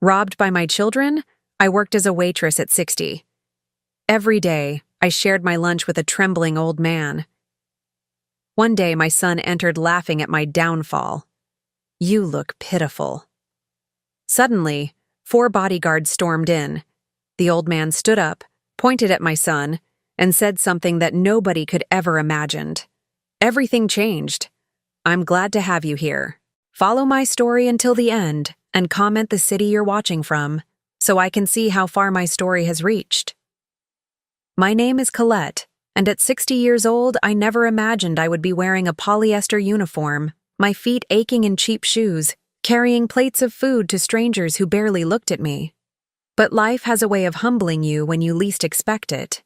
Robbed by my children, I worked as a waitress at 60. Every day, I shared my lunch with a trembling old man. One day, my son entered laughing at my downfall. "You look pitiful." Suddenly, 4 bodyguards stormed in. The old man stood up, pointed at my son, and said something that nobody could ever imagined. "Everything changed. I'm glad to have you here. Follow my story until the end and comment the city you're watching from so I can see how far my story has reached." My name is Colette, and at 60 years old, I never imagined I would be wearing a polyester uniform, my feet aching in cheap shoes, carrying plates of food to strangers who barely looked at me. But life has a way of humbling you when you least expect it.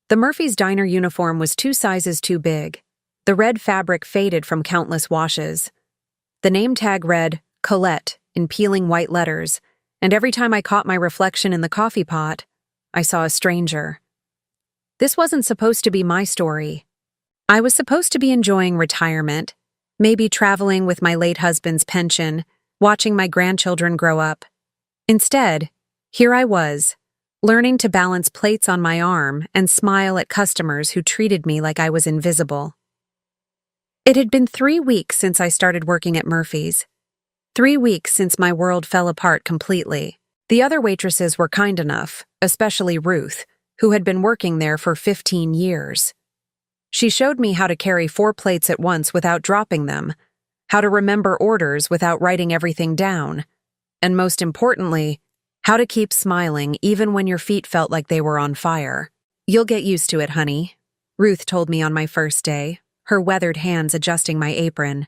The Murphy's Diner uniform was 2 sizes too big. The red fabric faded from countless washes. The name tag read, Colette, in peeling white letters, and every time I caught my reflection in the coffee pot, I saw a stranger. This wasn't supposed to be my story. I was supposed to be enjoying retirement, maybe traveling with my late husband's pension, watching my grandchildren grow up. Instead, here I was, learning to balance plates on my arm and smile at customers who treated me like I was invisible. It had been 3 weeks since I started working at Murphy's. 3 weeks since my world fell apart completely. The other waitresses were kind enough, especially Ruth, who had been working there for 15 years. She showed me how to carry 4 plates at once without dropping them, how to remember orders without writing everything down, and most importantly, how to keep smiling even when your feet felt like they were on fire. "You'll get used to it, honey," Ruth told me on my first day, her weathered hands adjusting my apron.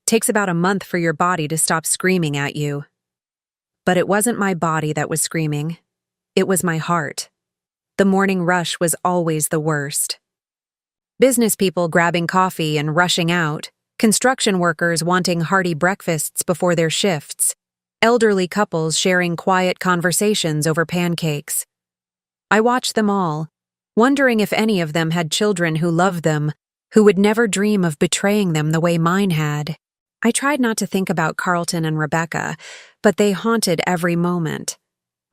"Takes about a month for your body to stop screaming at you." But it wasn't my body that was screaming. It was my heart. The morning rush was always the worst. Business people grabbing coffee and rushing out, construction workers wanting hearty breakfasts before their shifts, elderly couples sharing quiet conversations over pancakes. I watched them all, wondering if any of them had children who loved them, who would never dream of betraying them the way mine had. I tried not to think about Carlton and Rebecca, but they haunted every moment.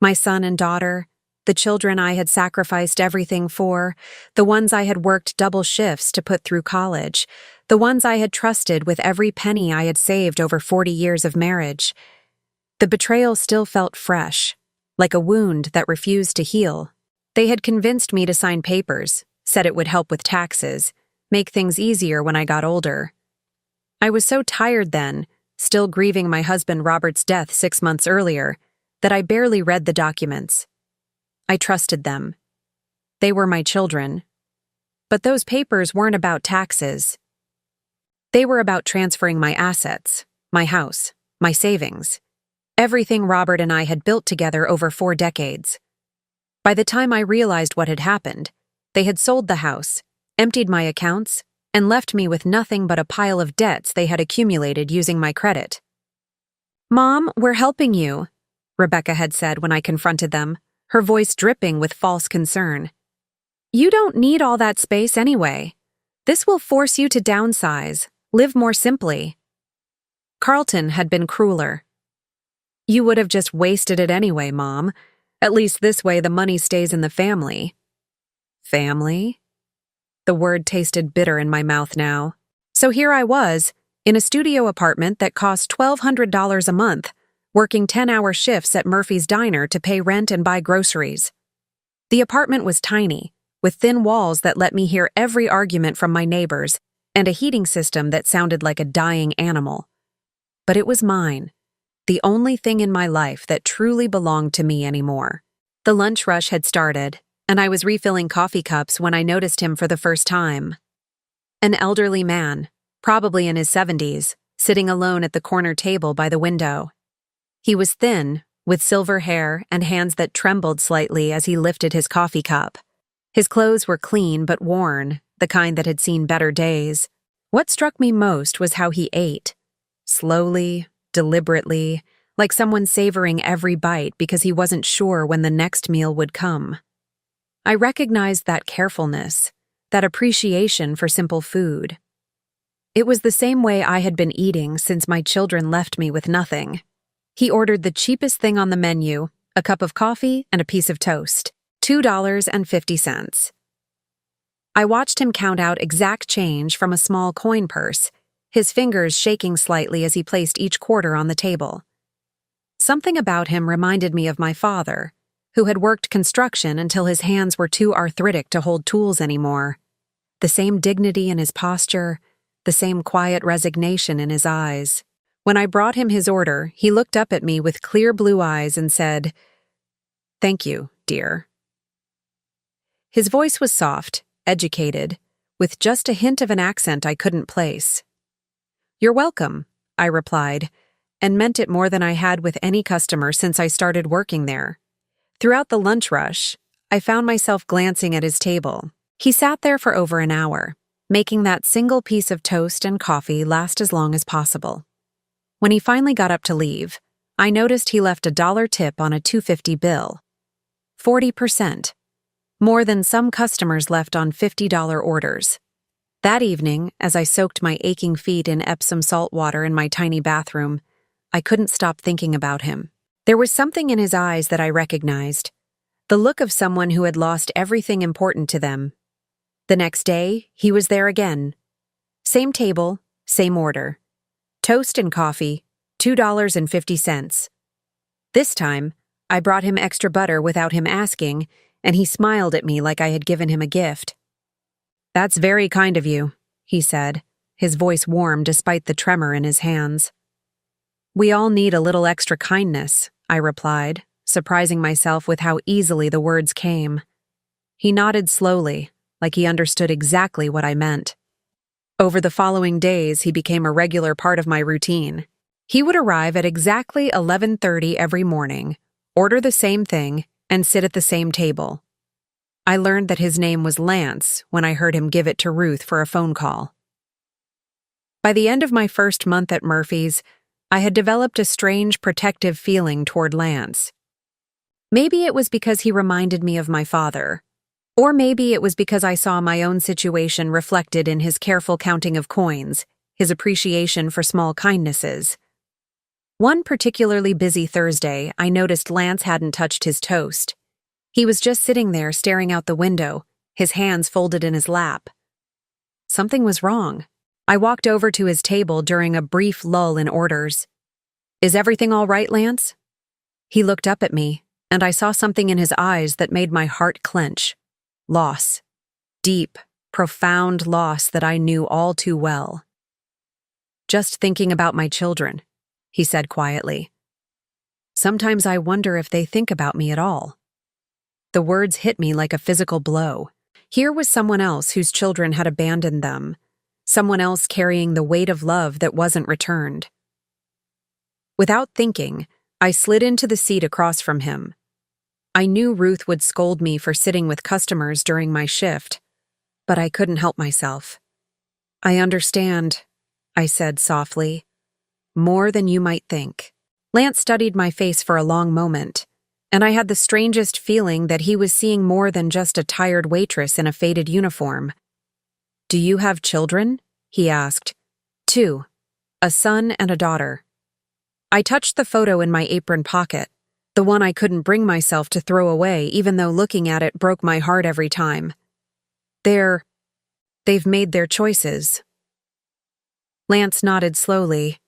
My son and daughter, the children I had sacrificed everything for, the ones I had worked double shifts to put through college, the ones I had trusted with every penny I had saved over 40 years of marriage. The betrayal still felt fresh, like a wound that refused to heal. They had convinced me to sign papers, said it would help with taxes, make things easier when I got older. I was so tired then, still grieving my husband Robert's death 6 months earlier, that I barely read the documents. I trusted them. They were my children. But those papers weren't about taxes. They were about transferring my assets, my house, my savings, everything Robert and I had built together over 4 decades. By the time I realized what had happened, they had sold the house, emptied my accounts, and left me with nothing but a pile of debts they had accumulated using my credit. "Mom, we're helping you," Rebecca had said when I confronted them, her voice dripping with false concern. "You don't need all that space anyway. This will force you to downsize, live more simply." Carlton had been crueler. "You would have just wasted it anyway, Mom. At least this way the money stays in the family." Family? The word tasted bitter in my mouth now. So here I was, in a studio apartment that cost $1,200 a month, working 10-hour shifts at Murphy's Diner to pay rent and buy groceries. The apartment was tiny, with thin walls that let me hear every argument from my neighbors, and a heating system that sounded like a dying animal. But it was mine, the only thing in my life that truly belonged to me anymore. The lunch rush had started, and I was refilling coffee cups when I noticed him for the first time. An elderly man, probably in his 70s, sitting alone at the corner table by the window. He was thin, with silver hair and hands that trembled slightly as he lifted his coffee cup. His clothes were clean but worn, the kind that had seen better days. What struck me most was how he ate. Slowly, deliberately, like someone savoring every bite because he wasn't sure when the next meal would come. I recognized that carefulness, that appreciation for simple food. It was the same way I had been eating since my children left me with nothing. He ordered the cheapest thing on the menu, a cup of coffee and a piece of toast, $2.50. I watched him count out exact change from a small coin purse, his fingers shaking slightly as he placed each quarter on the table. Something about him reminded me of my father, who had worked construction until his hands were too arthritic to hold tools anymore. The same dignity in his posture, the same quiet resignation in his eyes. When I brought him his order, he looked up at me with clear blue eyes and said, "Thank you, dear." His voice was soft, educated, with just a hint of an accent I couldn't place. "You're welcome," I replied, and meant it more than I had with any customer since I started working there. Throughout the lunch rush, I found myself glancing at his table. He sat there for over an hour, making that single piece of toast and coffee last as long as possible. When he finally got up to leave, I noticed he left a $1 tip on a $2.50 bill. 40%. More than some customers left on $50 orders. That evening, as I soaked my aching feet in Epsom salt water in my tiny bathroom, I couldn't stop thinking about him. There was something in his eyes that I recognized, the look of someone who had lost everything important to them. The next day, he was there again. Same table, same order. Toast and coffee, $2.50. This time, I brought him extra butter without him asking, and he smiled at me like I had given him a gift. "That's very kind of you," he said, his voice warm despite the tremor in his hands. "We all need a little extra kindness," I replied, surprising myself with how easily the words came. He nodded slowly, like he understood exactly what I meant. Over the following days, he became a regular part of my routine. He would arrive at exactly 11:30 every morning, order the same thing, and sit at the same table. I learned that his name was Lance when I heard him give it to Ruth for a phone call. By the end of my first month at Murphy's, I had developed a strange protective feeling toward Lance. Maybe it was because he reminded me of my father, or maybe it was because I saw my own situation reflected in his careful counting of coins, his appreciation for small kindnesses. One particularly busy Thursday, I noticed Lance hadn't touched his toast. He was just sitting there staring out the window, his hands folded in his lap. Something was wrong. I walked over to his table during a brief lull in orders. "Is everything all right, Lance?" He looked up at me, and I saw something in his eyes that made my heart clench. Loss. Deep, profound loss that I knew all too well. "Just thinking about my children," he said quietly. "Sometimes I wonder if they think about me at all." The words hit me like a physical blow. Here was someone else whose children had abandoned them, someone else carrying the weight of love that wasn't returned. Without thinking, I slid into the seat across from him. I knew Ruth would scold me for sitting with customers during my shift, but I couldn't help myself. "I understand," I said softly. "More than you might think." Lance studied my face for a long moment, and I had the strangest feeling that he was seeing more than just a tired waitress in a faded uniform. "Do you have children?" he asked. "Two. A son and a daughter." I touched the photo in my apron pocket, the one I couldn't bring myself to throw away even though looking at it broke my heart every time. They've made their choices." Lance nodded slowly.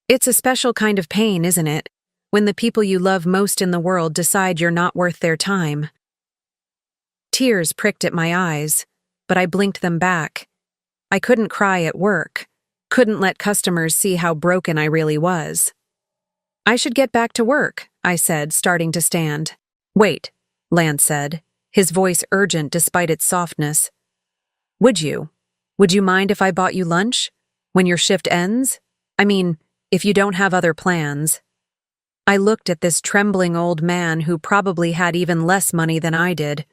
"It's a special kind of pain, isn't it, when the people you love most in the world decide you're not worth their time?" Tears pricked at my eyes, but I blinked them back. I couldn't cry at work, couldn't let customers see how broken I really was. "I should get back to work," I said, starting to stand. "Wait," Lance said, his voice urgent despite its softness. Would you mind if I bought you lunch? When your shift ends? I mean, if you don't have other plans." I looked at this trembling old man who probably had even less money than I did,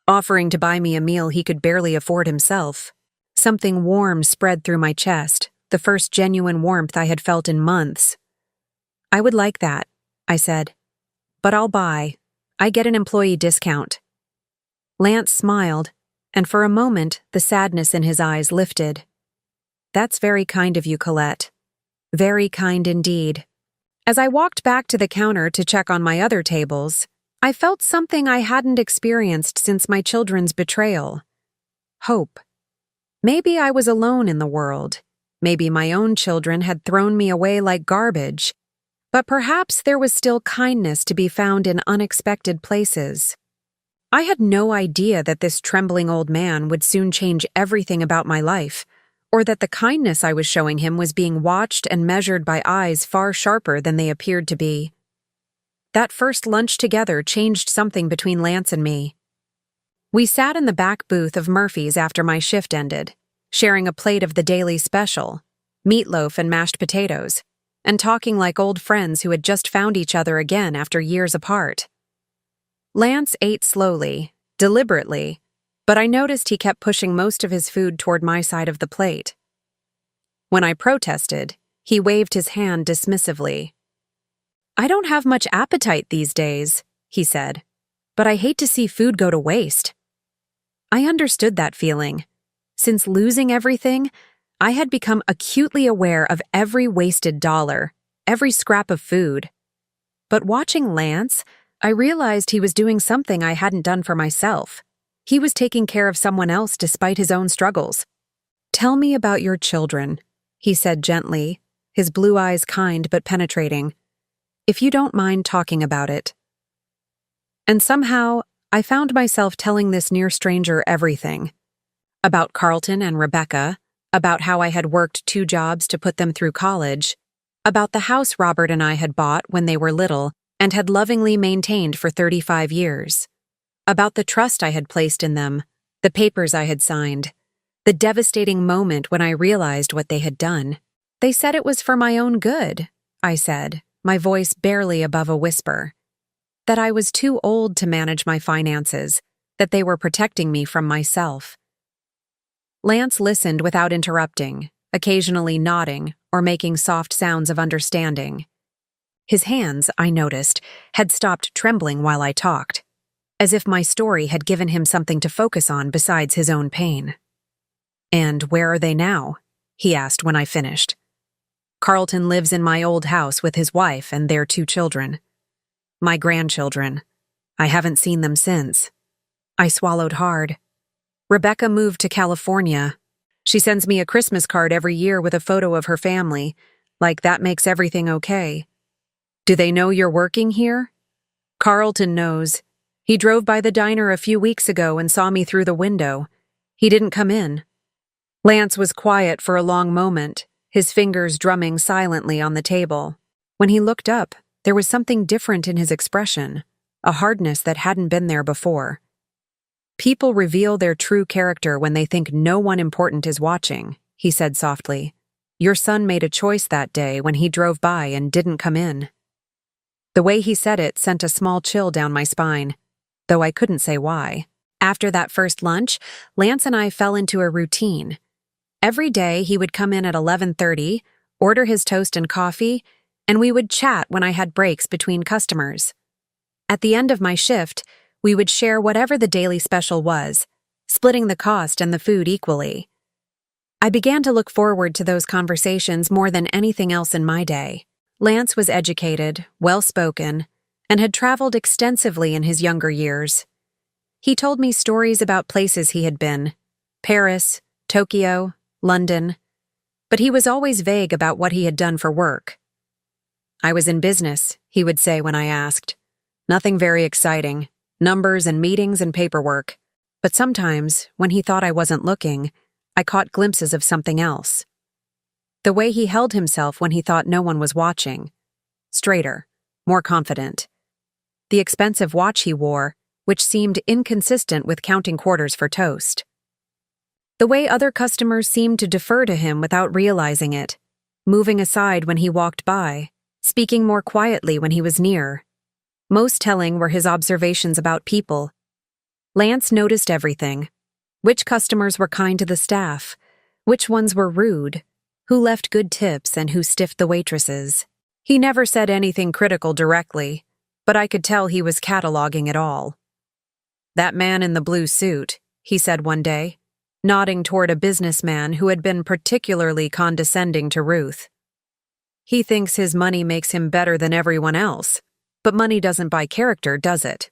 offering to buy me a meal he could barely afford himself. Something warm spread through my chest, the first genuine warmth I had felt in months. "I would like that," I said. "But I'll buy. I get an employee discount." Lance smiled, and for a moment the sadness in his eyes lifted. "That's very kind of you, Colette. Very kind indeed. As I walked back to the counter to check on my other tables, I felt something I hadn't experienced since my children's betrayal. Hope. Maybe I was alone in the world. Maybe my own children had thrown me away like garbage. But perhaps there was still kindness to be found in unexpected places. I had no idea that this trembling old man would soon change everything about my life, or that the kindness I was showing him was being watched and measured by eyes far sharper than they appeared to be. That first lunch together changed something between Lance and me. We sat in the back booth of Murphy's after my shift ended, sharing a plate of the daily special, meatloaf and mashed potatoes, and talking like old friends who had just found each other again after years apart. Lance ate slowly, deliberately, but I noticed he kept pushing most of his food toward my side of the plate. When I protested, he waved his hand dismissively. "I don't have much appetite these days," he said, "but I hate to see food go to waste." I understood that feeling. Since losing everything, I had become acutely aware of every wasted dollar, every scrap of food. But watching Lance, I realized he was doing something I hadn't done for myself. He was taking care of someone else despite his own struggles. "Tell me about your children," he said gently, his blue eyes kind but penetrating. "If you don't mind talking about it." And somehow, I found myself telling this near stranger everything. About Carlton and Rebecca, about how I had worked 2 jobs to put them through college, about the house Robert and I had bought when they were little and had lovingly maintained for 35 years, about the trust I had placed in them, the papers I had signed, the devastating moment when I realized what they had done. "They said it was for my own good," I said, my voice barely above a whisper. That I was too old to manage my finances, that they were protecting me from myself. Lance listened without interrupting, occasionally nodding or making soft sounds of understanding. His hands, I noticed, had stopped trembling while I talked, as if my story had given him something to focus on besides his own pain. "And where are they now?" he asked when I finished. "Carlton lives in my old house with his wife and their 2 children. My grandchildren. I haven't seen them since." I swallowed hard. "Rebecca moved to California. She sends me a Christmas card every year with a photo of her family, like that makes everything okay." "Do they know you're working here?" "Carlton knows. He drove by the diner a few weeks ago and saw me through the window. He didn't come in." Lance was quiet for a long moment, his fingers drumming silently on the table. When he looked up, there was something different in his expression, a hardness that hadn't been there before. "People reveal their true character when they think no one important is watching," he said softly. "Your son made a choice that day when he drove by and didn't come in." The way he said it sent a small chill down my spine, though I couldn't say why. After that first lunch, Lance and I fell into a routine. Every day he would come in at 11:30, order his toast and coffee, and we would chat when I had breaks between customers. At the end of my shift, we would share whatever the daily special was, splitting the cost and the food equally. I began to look forward to those conversations more than anything else in my day. Lance was educated, well-spoken, and had traveled extensively in his younger years. He told me stories about places he had been: Paris, Tokyo, London, but he was always vague about what he had done for work. "I was in business," he would say when I asked. "Nothing very exciting, numbers and meetings and paperwork." But sometimes, when he thought I wasn't looking, I caught glimpses of something else. The way he held himself when he thought no one was watching. Straighter, more confident. The expensive watch he wore, which seemed inconsistent with counting quarters for toast. The way other customers seemed to defer to him without realizing it, moving aside when he walked by, speaking more quietly when he was near. Most telling were his observations about people. Lance noticed everything: which customers were kind to the staff, which ones were rude, who left good tips and who stiffed the waitresses. He never said anything critical directly, but I could tell he was cataloging it all. "That man in the blue suit," he said one day, nodding toward a businessman who had been particularly condescending to Ruth. He thinks his money makes him better than everyone else. But money doesn't buy character, does it?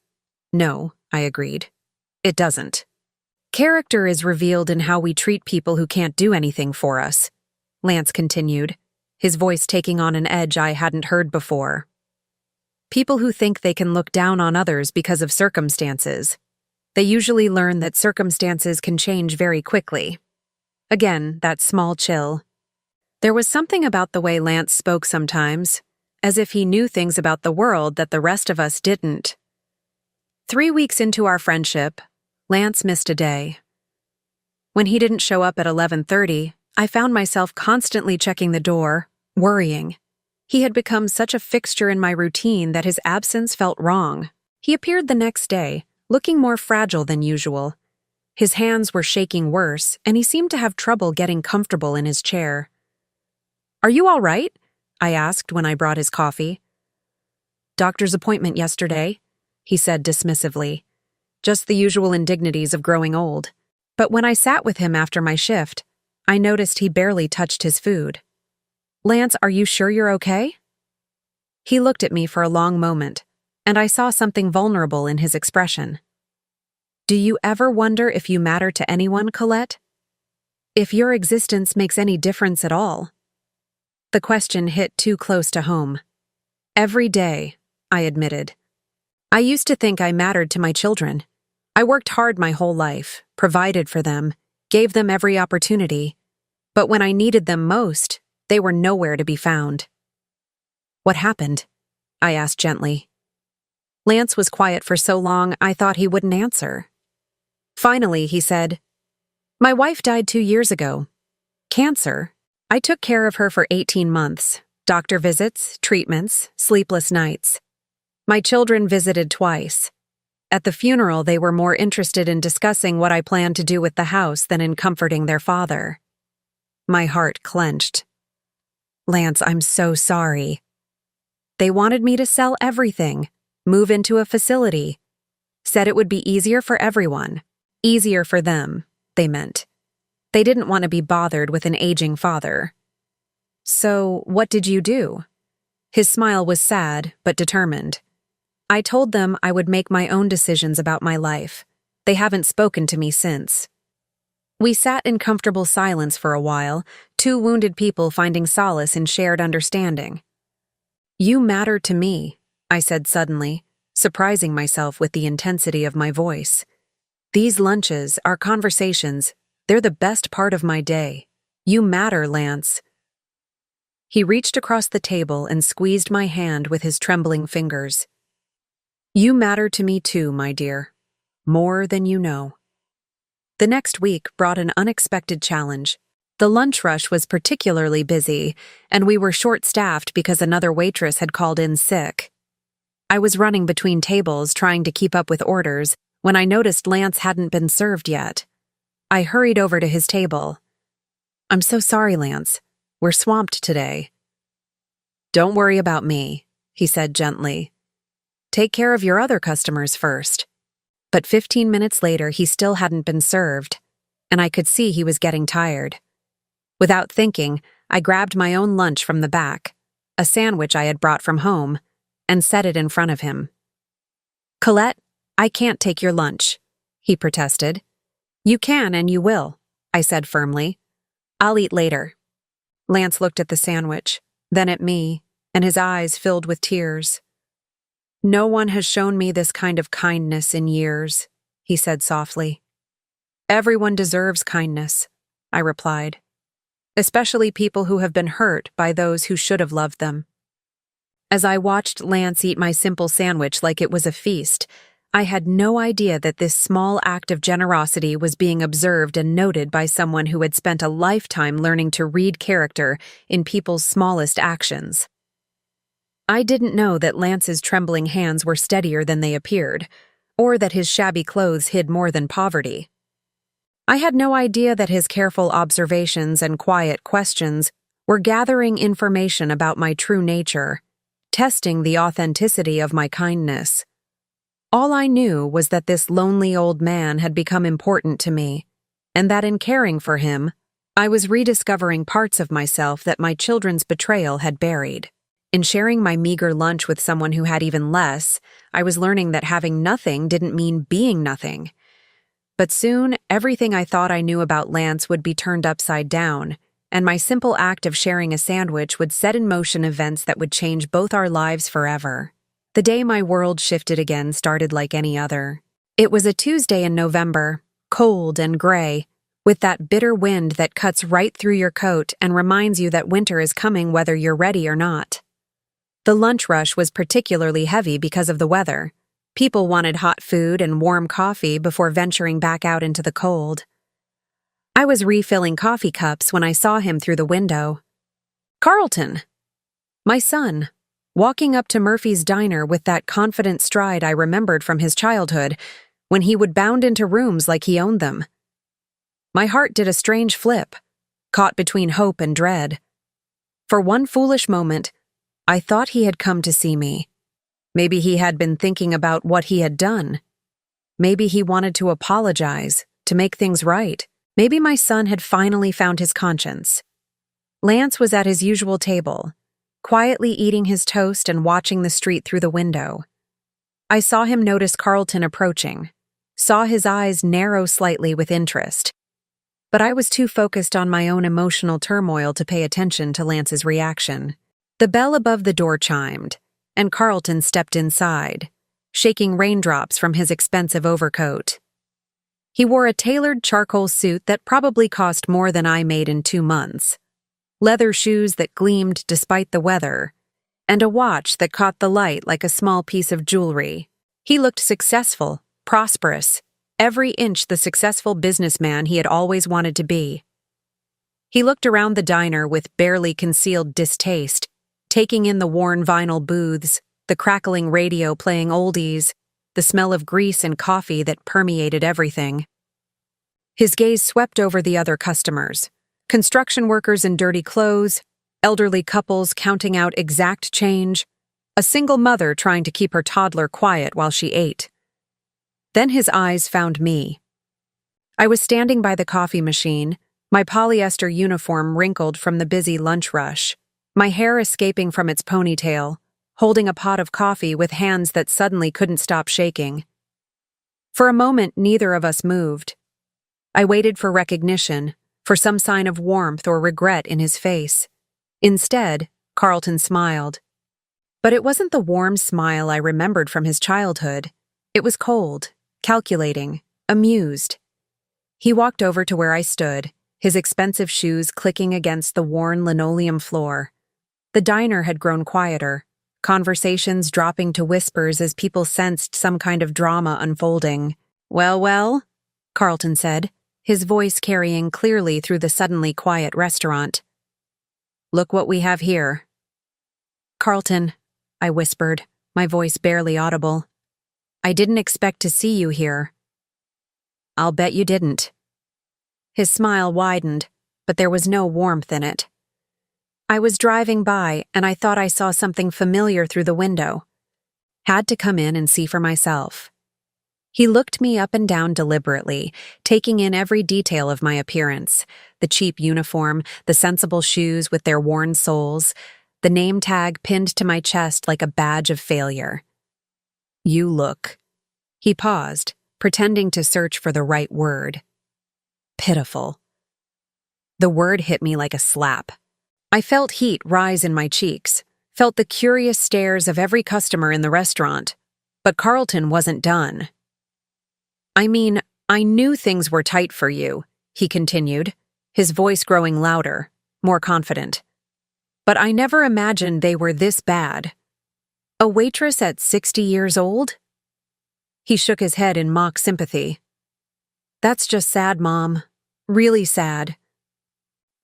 No, I agreed. It doesn't. Character is revealed in how we treat people who can't do anything for us, Lance continued, his voice taking on an edge I hadn't heard before. People who think they can look down on others because of circumstances. They usually learn that circumstances can change very quickly. Again, that small chill. There was something about the way Lance spoke sometimes, as if he knew things about the world that the rest of us didn't. 3 weeks into our friendship, Lance missed a day. When he didn't show up at 11:30, I found myself constantly checking the door, worrying. He had become such a fixture in my routine that his absence felt wrong. He appeared the next day, looking more fragile than usual. His hands were shaking worse, and he seemed to have trouble getting comfortable in his chair. "Are you all right?" I asked when I brought his coffee. "Doctor's appointment yesterday," he said dismissively. Just the usual indignities of growing old. But when I sat with him after my shift, I noticed he barely touched his food. "Lance, are you sure you're okay?" He looked at me for a long moment, and I saw something vulnerable in his expression. "Do you ever wonder if you matter to anyone, Colette? If your existence makes any difference at all?" The question hit too close to home. "Every day," I admitted. "I used to think I mattered to my children. I worked hard my whole life, provided for them, gave them every opportunity. But when I needed them most, they were nowhere to be found." "What happened?" I asked gently. Lance was quiet for so long I thought he wouldn't answer. Finally, he said, "My wife died 2 years ago. Cancer. I took care of her for 18 months. Doctor visits, treatments, sleepless nights. My children visited twice. At the funeral, they were more interested in discussing what I planned to do with the house than in comforting their father." My heart clenched. "Lance, I'm so sorry." "They wanted me to sell everything, move into a facility. Said it would be easier for everyone. Easier for them, they meant. They didn't want to be bothered with an aging father." "So, what did you do?" His smile was sad, but determined. "I told them I would make my own decisions about my life. They haven't spoken to me since." We sat in comfortable silence for a while, two wounded people finding solace in shared understanding. "You matter to me," I said suddenly, surprising myself with the intensity of my voice. "These lunches, our conversations, they're the best part of my day. You matter, Lance." He reached across the table and squeezed my hand with his trembling fingers. "You matter to me too, my dear. More than you know." The next week brought an unexpected challenge. The lunch rush was particularly busy, and we were short-staffed because another waitress had called in sick. I was running between tables trying to keep up with orders when I noticed Lance hadn't been served yet. I hurried over to his table. "I'm so sorry, Lance. We're swamped today." "Don't worry about me," he said gently. "Take care of your other customers first." But 15 minutes later, he still hadn't been served, and I could see he was getting tired. Without thinking, I grabbed my own lunch from the back, a sandwich I had brought from home, and set it in front of him. "Colette, I can't take your lunch," he protested. "You can and you will," I said firmly. "I'll eat later." Lance looked at the sandwich, then at me, and his eyes filled with tears. "No one has shown me this kind of kindness in years," he said softly. "Everyone deserves kindness," I replied. "Especially people who have been hurt by those who should have loved them." As I watched Lance eat my simple sandwich like it was a feast, I had no idea that this small act of generosity was being observed and noted by someone who had spent a lifetime learning to read character in people's smallest actions. I didn't know that Lance's trembling hands were steadier than they appeared, or that his shabby clothes hid more than poverty. I had no idea that his careful observations and quiet questions were gathering information about my true nature, testing the authenticity of my kindness. All I knew was that this lonely old man had become important to me, and that in caring for him, I was rediscovering parts of myself that my children's betrayal had buried. In sharing my meager lunch with someone who had even less, I was learning that having nothing didn't mean being nothing. But soon, everything I thought I knew about Lance would be turned upside down, and my simple act of sharing a sandwich would set in motion events that would change both our lives forever. The day my world shifted again started like any other. It was a Tuesday in November, cold and gray, with that bitter wind that cuts right through your coat and reminds you that winter is coming whether you're ready or not. The lunch rush was particularly heavy because of the weather. People wanted hot food and warm coffee before venturing back out into the cold. I was refilling coffee cups when I saw him through the window. Carlton! My son, walking up to Murphy's diner with that confident stride I remembered from his childhood, when he would bound into rooms like he owned them. My heart did a strange flip, caught between hope and dread. For one foolish moment, I thought he had come to see me. Maybe he had been thinking about what he had done. Maybe he wanted to apologize, to make things right. Maybe my son had finally found his conscience. Lance was at his usual table, quietly eating his toast and watching the street through the window. I saw him notice Carlton approaching, saw his eyes narrow slightly with interest. But I was too focused on my own emotional turmoil to pay attention to Lance's reaction. The bell above the door chimed, and Carlton stepped inside, shaking raindrops from his expensive overcoat. He wore a tailored charcoal suit that probably cost more than I made in 2 months, leather shoes that gleamed despite the weather, and a watch that caught the light like a small piece of jewelry. He looked successful, prosperous, every inch the successful businessman he had always wanted to be. He looked around the diner with barely concealed distaste, taking in the worn vinyl booths, the crackling radio playing oldies, the smell of grease and coffee that permeated everything. His gaze swept over the other customers, construction workers in dirty clothes, elderly couples counting out exact change, a single mother trying to keep her toddler quiet while she ate. Then his eyes found me. I was standing by the coffee machine, my polyester uniform wrinkled from the busy lunch rush, my hair escaping from its ponytail, holding a pot of coffee with hands that suddenly couldn't stop shaking. For a moment, neither of us moved. I waited for recognition, for some sign of warmth or regret in his face. Instead, Carlton smiled. But it wasn't the warm smile I remembered from his childhood. It was cold, calculating, amused. He walked over to where I stood, his expensive shoes clicking against the worn linoleum floor. The diner had grown quieter, conversations dropping to whispers as people sensed some kind of drama unfolding. Well, Carlton said, his voice carrying clearly through the suddenly quiet restaurant. Look what we have here. Carlton, I whispered, my voice barely audible. I didn't expect to see you here. I'll bet you didn't. His smile widened, but there was no warmth in it. I was driving by, and I thought I saw something familiar through the window. Had to come in and see for myself. He looked me up and down deliberately, taking in every detail of my appearance, the cheap uniform, the sensible shoes with their worn soles, the name tag pinned to my chest like a badge of failure. You look. He paused, pretending to search for the right word. Pitiful. The word hit me like a slap. I felt heat rise in my cheeks, felt the curious stares of every customer in the restaurant. But Carlton wasn't done. I mean, I knew things were tight for you, he continued, his voice growing louder, more confident. But I never imagined they were this bad. A waitress at 60 years old? He shook his head in mock sympathy. That's just sad, Mom. Really sad.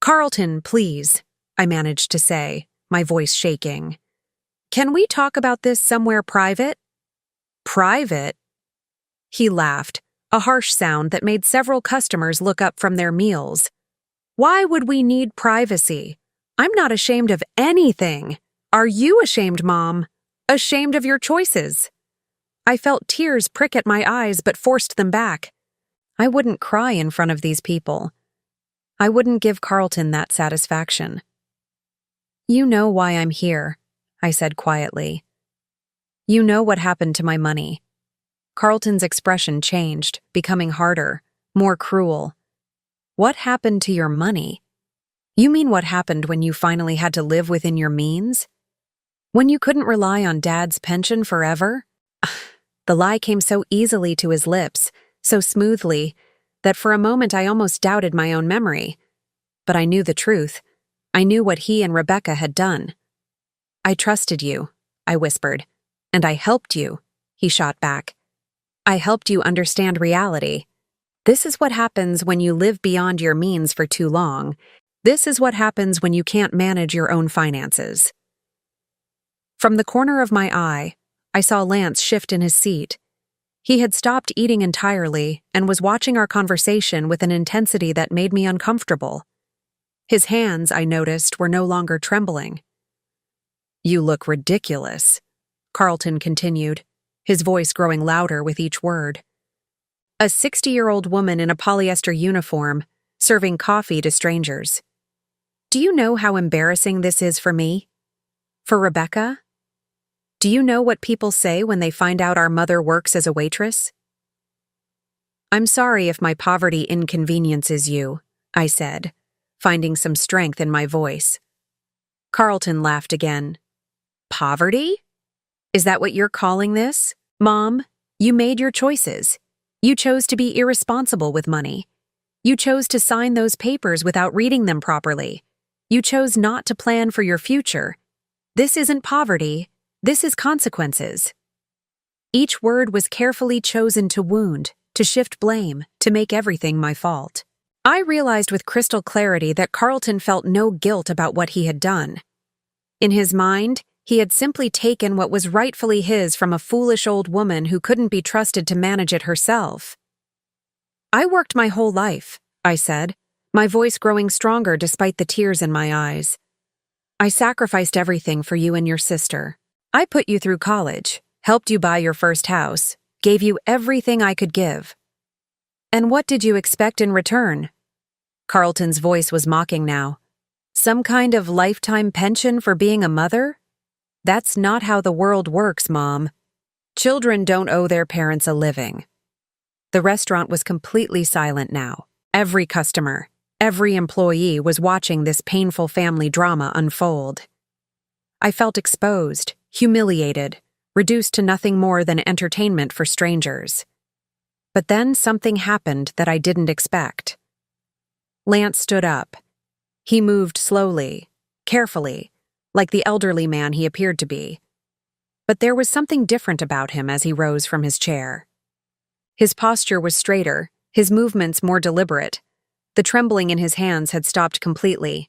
Carlton, please, I managed to say, my voice shaking. Can we talk about this somewhere private? Private? He laughed, a harsh sound that made several customers look up from their meals. Why would we need privacy? I'm not ashamed of anything. Are you ashamed, Mom? Ashamed of your choices? I felt tears prick at my eyes but forced them back. I wouldn't cry in front of these people. I wouldn't give Carlton that satisfaction. You know why I'm here, I said quietly. You know what happened to my money. Carlton's expression changed, becoming harder, more cruel. What happened to your money? You mean what happened when you finally had to live within your means? When you couldn't rely on Dad's pension forever? The lie came so easily to his lips, so smoothly, that for a moment I almost doubted my own memory. But I knew the truth. I knew what he and Rebecca had done. I trusted you, I whispered. And I helped you, he shot back. I helped you understand reality. This is what happens when you live beyond your means for too long. This is what happens when you can't manage your own finances. From the corner of my eye, I saw Lance shift in his seat. He had stopped eating entirely and was watching our conversation with an intensity that made me uncomfortable. His hands, I noticed, were no longer trembling. You look ridiculous, Carlton continued, his voice growing louder with each word. A 60-year-old woman in a polyester uniform, serving coffee to strangers. Do you know how embarrassing this is for me? For Rebecca? Do you know what people say when they find out our mother works as a waitress? I'm sorry if my poverty inconveniences you, I said, finding some strength in my voice. Carlton laughed again. Poverty? Is that what you're calling this? Mom, you made your choices. You chose to be irresponsible with money. You chose to sign those papers without reading them properly. You chose not to plan for your future. This isn't poverty. This is consequences. Each word was carefully chosen to wound, to shift blame, to make everything my fault. I realized with crystal clarity that Carlton felt no guilt about what he had done. In his mind, he had simply taken what was rightfully his from a foolish old woman who couldn't be trusted to manage it herself. I worked my whole life, I said, my voice growing stronger despite the tears in my eyes. I sacrificed everything for you and your sister. I put you through college, helped you buy your first house, gave you everything I could give. And what did you expect in return? Carlton's voice was mocking now. Some kind of lifetime pension for being a mother? That's not how the world works, Mom. Children don't owe their parents a living. The restaurant was completely silent now. Every customer, every employee was watching this painful family drama unfold. I felt exposed, humiliated, reduced to nothing more than entertainment for strangers. But then something happened that I didn't expect. Lance stood up. He moved slowly, carefully, like the elderly man he appeared to be. But there was something different about him as he rose from his chair. His posture was straighter, his movements more deliberate. The trembling in his hands had stopped completely.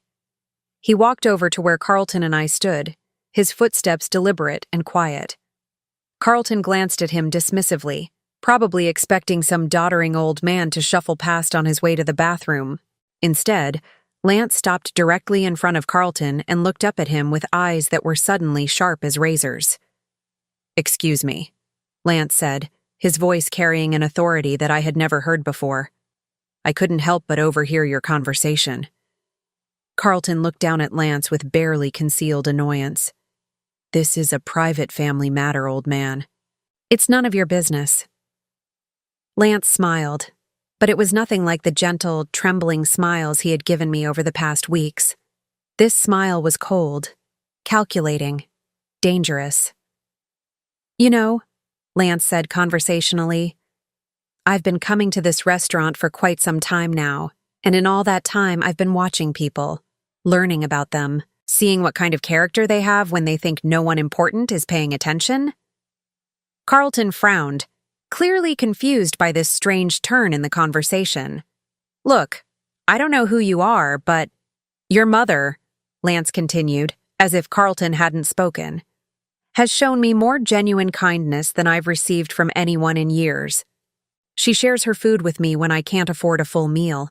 He walked over to where Carlton and I stood, his footsteps deliberate and quiet. Carlton glanced at him dismissively, probably expecting some doddering old man to shuffle past on his way to the bathroom. Instead, Lance stopped directly in front of Carlton and looked up at him with eyes that were suddenly sharp as razors. Excuse me, Lance said, his voice carrying an authority that I had never heard before. I couldn't help but overhear your conversation. Carlton looked down at Lance with barely concealed annoyance. This is a private family matter, old man. It's none of your business. Lance smiled, but it was nothing like the gentle, trembling smiles he had given me over the past weeks. This smile was cold, calculating, dangerous. You know, Lance said conversationally, I've been coming to this restaurant for quite some time now, and in all that time I've been watching people, learning about them, seeing what kind of character they have when they think no one important is paying attention. Carlton frowned, clearly confused by this strange turn in the conversation. Look, I don't know who you are, but your mother, Lance continued, as if Carlton hadn't spoken, has shown me more genuine kindness than I've received from anyone in years. She shares her food with me when I can't afford a full meal.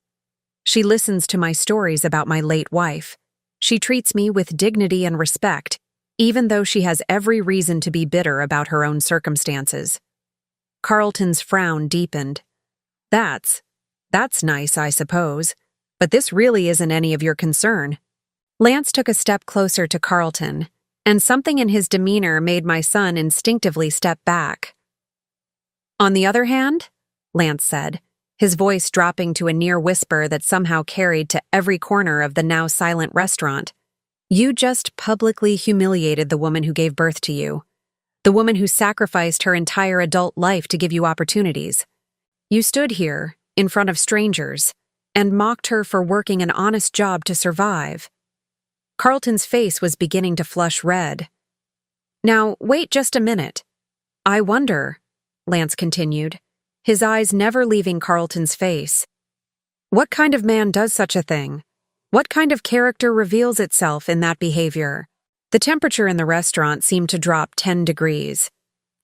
She listens to my stories about my late wife. She treats me with dignity and respect, even though she has every reason to be bitter about her own circumstances. Carlton's frown deepened. That's nice, I suppose. but this really isn't any of your concern." Lance took a step closer to Carlton, and something in his demeanor made my son instinctively step back. "On the other hand," Lance said, his voice dropping to a near whisper that somehow carried to every corner of the now silent restaurant, "you just publicly humiliated the woman who gave birth to you, the woman who sacrificed her entire adult life to give you opportunities. You stood here, in front of strangers, and mocked her for working an honest job to survive." Carlton's face was beginning to flush red. "Now, wait just a minute. I wonder," Lance continued, his eyes never leaving Carlton's face, "what kind of man does such a thing? What kind of character reveals itself in that behavior?" The temperature in the restaurant seemed to drop 10 degrees.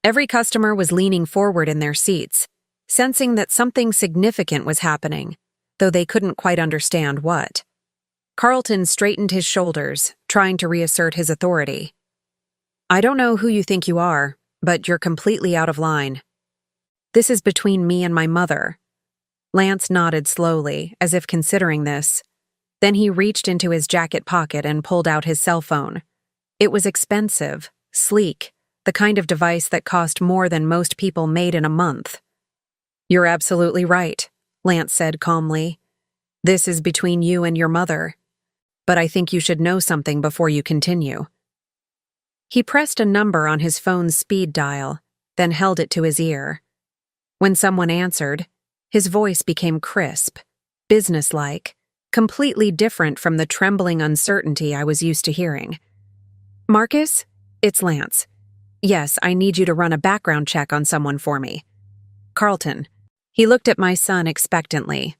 Every customer was leaning forward in their seats, sensing that something significant was happening, though they couldn't quite understand what. Carlton straightened his shoulders, trying to reassert his authority. "I don't know who you think you are, but you're completely out of line. This is between me and my mother." Lance nodded slowly, as if considering this. Then he reached into his jacket pocket and pulled out his cell phone. It was expensive, sleek, the kind of device that cost more than most people made in a month. "You're absolutely right," Lance said calmly. "This is between you and your mother. But I think you should know something before you continue." He pressed a number on his phone's speed dial, then held it to his ear. When someone answered, his voice became crisp, businesslike, completely different from the trembling uncertainty I was used to hearing. "Marcus, it's Lance. Yes, I need you to run a background check on someone for me." "Carlton." He looked at my son expectantly.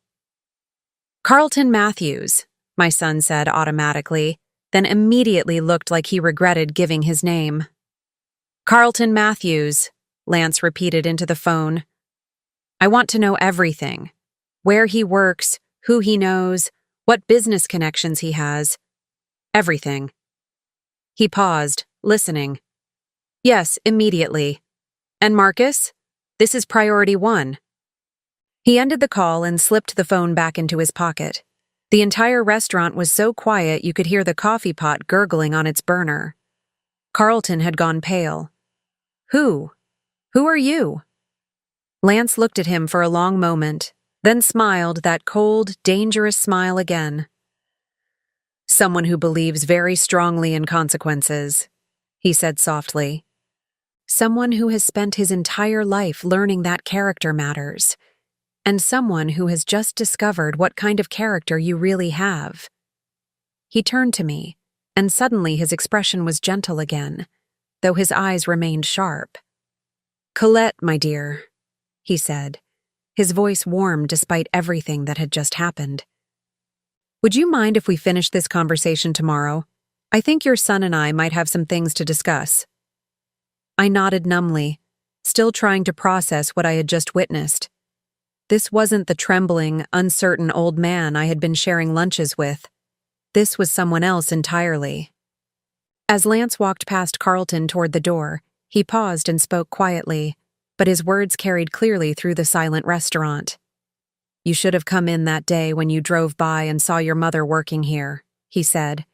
"Carlton Matthews," my son said automatically, then immediately looked like he regretted giving his name. "Carlton Matthews," Lance repeated into the phone. "I want to know everything. Where he works, who he knows, what business connections he has. Everything." He paused, listening. "Yes, immediately. And Marcus, this is priority 1. He ended the call and slipped the phone back into his pocket. The entire restaurant was so quiet you could hear the coffee pot gurgling on its burner. Carlton had gone pale. "Who? Who are you?" Lance looked at him for a long moment, then smiled that cold, dangerous smile again. "Someone who believes very strongly in consequences," he said softly. "Someone who has spent his entire life learning that character matters. And someone who has just discovered what kind of character you really have." He turned to me, and suddenly his expression was gentle again, though his eyes remained sharp. "Colette, my dear," he said, his voice warm despite everything that had just happened. "Would you mind if we finished this conversation tomorrow? I think your son and I might have some things to discuss." I nodded numbly, still trying to process what I had just witnessed. This wasn't the trembling, uncertain old man I had been sharing lunches with. This was someone else entirely. As Lance walked past Carlton toward the door, he paused and spoke quietly, but his words carried clearly through the silent restaurant. "You should have come in that day when you drove by and saw your mother working here," he said.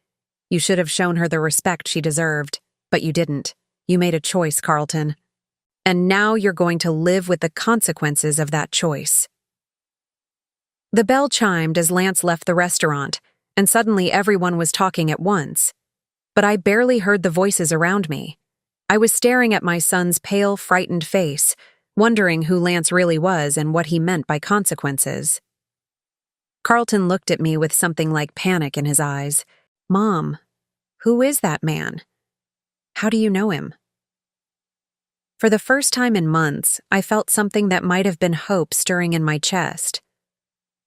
"You should have shown her the respect she deserved, but you didn't. You made a choice, Carlton. And now you're going to live with the consequences of that choice." The bell chimed as Lance left the restaurant, and suddenly everyone was talking at once. But I barely heard the voices around me. I was staring at my son's pale, frightened face, wondering who Lance really was and what he meant by consequences. Carlton looked at me with something like panic in his eyes. "Mom, who is that man? How do you know him?" For the first time in months, I felt something that might have been hope stirring in my chest.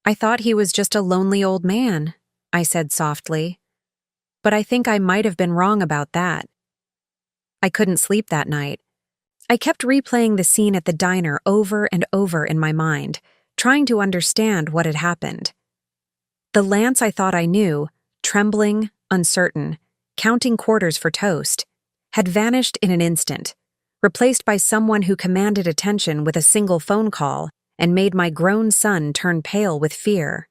"I thought he was just a lonely old man," I said softly. But I think I might have been wrong about that. I couldn't sleep that night. I kept replaying the scene at the diner over and over in my mind, trying to understand what had happened. The Lance I thought I knew, trembling, uncertain, counting quarters for toast, had vanished in an instant, replaced by someone who commanded attention with a single phone call and made my grown son turn pale with fear.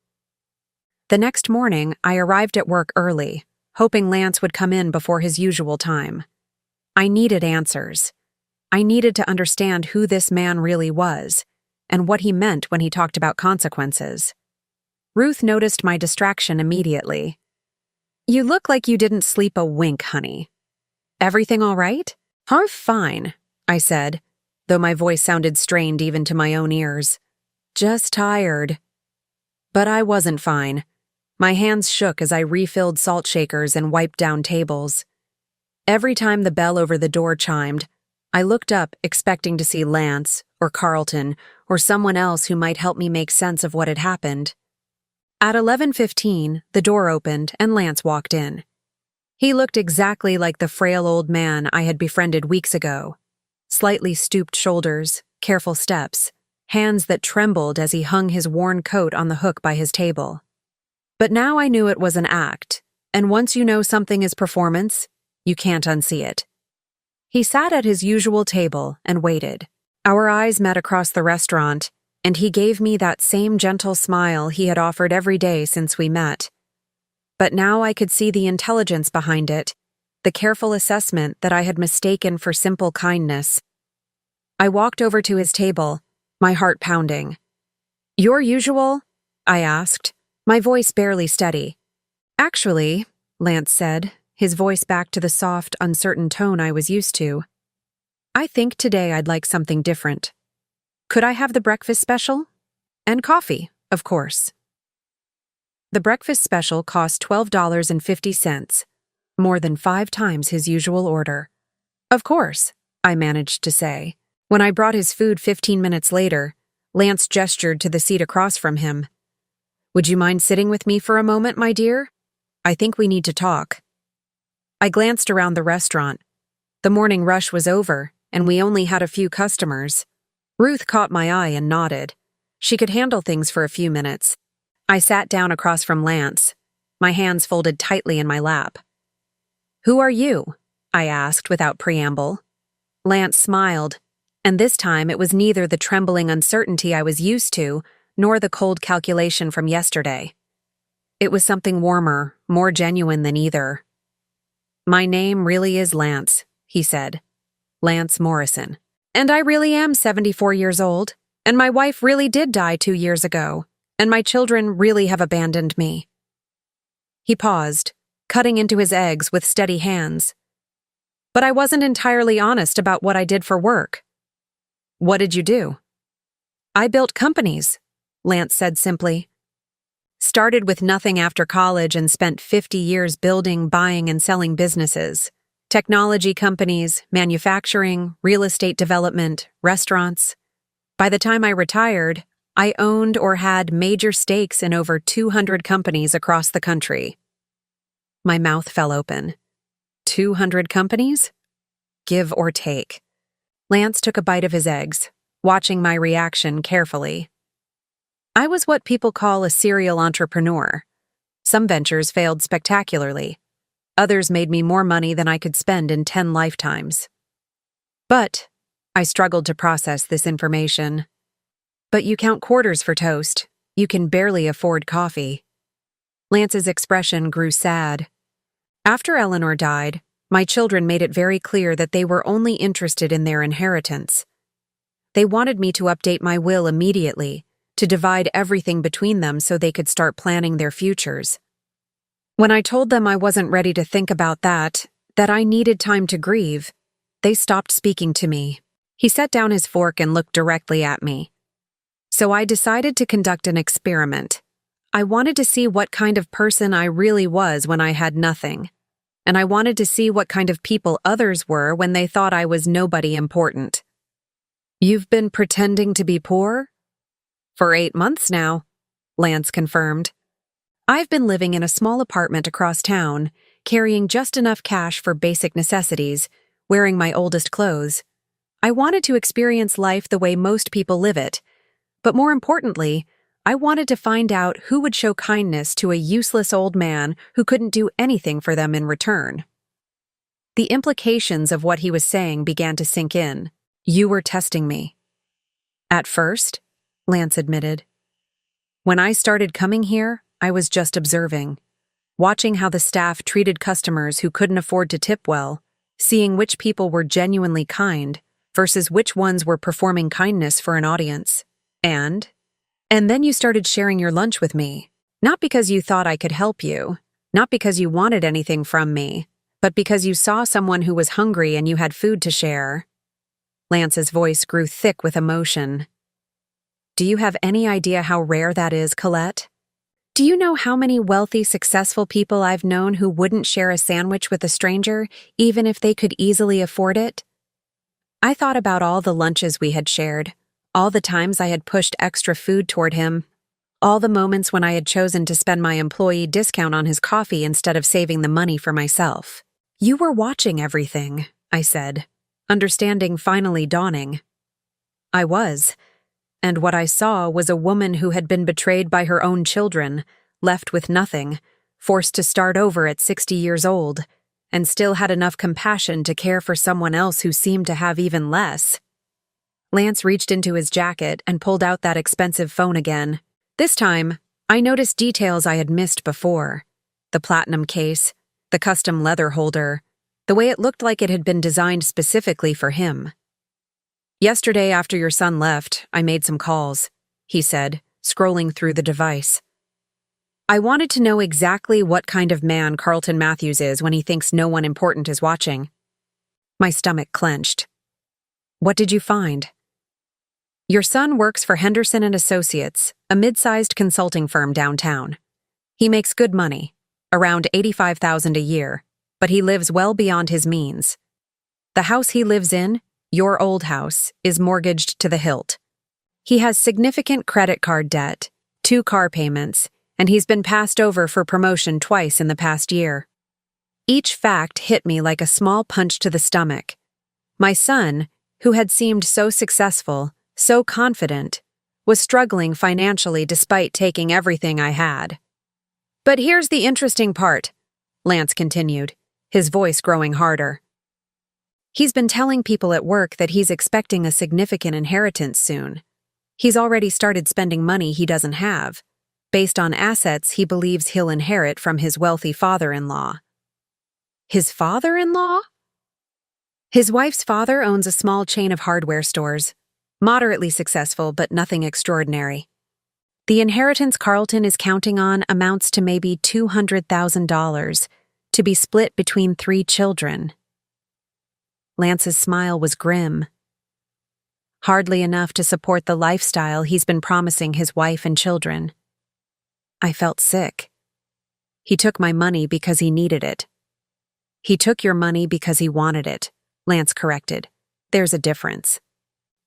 The next morning, I arrived at work early, hoping Lance would come in before his usual time. I needed answers. I needed to understand who this man really was, and what he meant when he talked about consequences. Ruth noticed my distraction immediately. "You look like you didn't sleep a wink, honey. Everything all right?" "Oh, fine," I said, though my voice sounded strained even to my own ears. "Just tired." But I wasn't fine. My hands shook as I refilled salt shakers and wiped down tables. Every time the bell over the door chimed, I looked up expecting to see Lance or Carlton or someone else who might help me make sense of what had happened. At 11:15, the door opened and Lance walked in. He looked exactly like the frail old man I had befriended weeks ago. Slightly stooped shoulders, careful steps, hands that trembled as he hung his worn coat on the hook by his table. But now I knew it was an act, and once you know something is performance, you can't unsee it. He sat at his usual table and waited. Our eyes met across the restaurant, and he gave me that same gentle smile he had offered every day since we met. But now I could see the intelligence behind it, the careful assessment that I had mistaken for simple kindness. I walked over to his table, my heart pounding. "Your usual?" I asked, my voice barely steady. "Actually," Lance said, his voice back to the soft, uncertain tone I was used to, "I think today I'd like something different. Could I have the breakfast special? And coffee, of course." The breakfast special cost $12.50, more than 5 times his usual order. "Of course," I managed to say. When I brought his food 15 minutes later, Lance gestured to the seat across from him. "Would you mind sitting with me for a moment, my dear? I think we need to talk." I glanced around the restaurant. The morning rush was over, and we only had a few customers. Ruth caught my eye and nodded. She could handle things for a few minutes. I sat down across from Lance, my hands folded tightly in my lap. "Who are you?" I asked without preamble. Lance smiled, and this time it was neither the trembling uncertainty I was used to, nor the cold calculation from yesterday. It was something warmer, more genuine than either. "My name really is Lance," he said. "Lance Morrison. And I really am 74 years old, and my wife really did die 2 years ago, and my children really have abandoned me." He paused, cutting into his eggs with steady hands. "But I wasn't entirely honest about what I did for work." "What did you do?" "I built companies," Lance said simply. "Started with nothing after college and spent 50 years building, buying, and selling businesses. Technology companies, manufacturing, real estate development, restaurants. By the time I retired, I owned or had major stakes in over 200 companies across the country." My mouth fell open. 200 companies? Give or take. Lance took a bite of his eggs, watching my reaction carefully. "I was what people call a serial entrepreneur. Some ventures failed spectacularly. Others made me more money than I could spend in 10 lifetimes. But," I struggled to process this information, "but you count quarters for toast. You can barely afford coffee." Lance's expression grew sad. After Eleanor died, my children made it very clear that they were only interested in their inheritance. They wanted me to update my will immediately, to divide everything between them so they could start planning their futures. When I told them I wasn't ready to think about that I needed time to grieve, they stopped speaking to me. He set down his fork and looked directly at me. So I decided to conduct an experiment. I wanted to see what kind of person I really was when I had nothing, and I wanted to see what kind of people others were when they thought I was nobody important. "You've been pretending to be poor?" "For 8 months now," Lance confirmed. "I've been living in a small apartment across town, carrying just enough cash for basic necessities, wearing my oldest clothes. I wanted to experience life the way most people live it, but more importantly, I wanted to find out who would show kindness to a useless old man who couldn't do anything for them in return." The implications of what he was saying began to sink in. "You were testing me." "At first," Lance admitted. "When I started coming here, I was just observing, watching how the staff treated customers who couldn't afford to tip well, seeing which people were genuinely kind versus which ones were performing kindness for an audience. And then you started sharing your lunch with me, not because you thought I could help you, not because you wanted anything from me, but because you saw someone who was hungry and you had food to share. Lance's voice grew thick with emotion. Do you have any idea how rare that is, Colette? Do you know how many wealthy, successful people I've known who wouldn't share a sandwich with a stranger, even if they could easily afford it? I thought about all the lunches we had shared, all the times I had pushed extra food toward him, all the moments when I had chosen to spend my employee discount on his coffee instead of saving the money for myself. You were watching everything, I said, understanding finally dawning. I was. And what I saw was a woman who had been betrayed by her own children, left with nothing, forced to start over at 60 years old, and still had enough compassion to care for someone else who seemed to have even less. Lance reached into his jacket and pulled out that expensive phone again. This time, I noticed details I had missed before. The platinum case, the custom leather holder, the way it looked like it had been designed specifically for him. Yesterday, after your son left, I made some calls, he said, scrolling through the device. I wanted to know exactly what kind of man Carlton Matthews is when he thinks no one important is watching. My stomach clenched. What did you find? Your son works for Henderson & Associates, a mid-sized consulting firm downtown. He makes good money, around $85,000 a year, but he lives well beyond his means. The house he lives in, your old house, is mortgaged to the hilt. He has significant credit card debt, 2 car payments, and he's been passed over for promotion twice in the past year. Each fact hit me like a small punch to the stomach. My son, who had seemed so successful, so confident, was struggling financially despite taking everything I had. But here's the interesting part, Lance continued, his voice growing harder. He's been telling people at work that he's expecting a significant inheritance soon. He's already started spending money he doesn't have, based on assets he believes he'll inherit from his wealthy father-in-law. His father-in-law? His wife's father owns a small chain of hardware stores, moderately successful but nothing extraordinary. The inheritance Carlton is counting on amounts to maybe $200,000 to be split between 3 children. Lance's smile was grim. Hardly enough to support the lifestyle he's been promising his wife and children. I felt sick. He took my money because he needed it. He took your money because he wanted it, Lance corrected. There's a difference.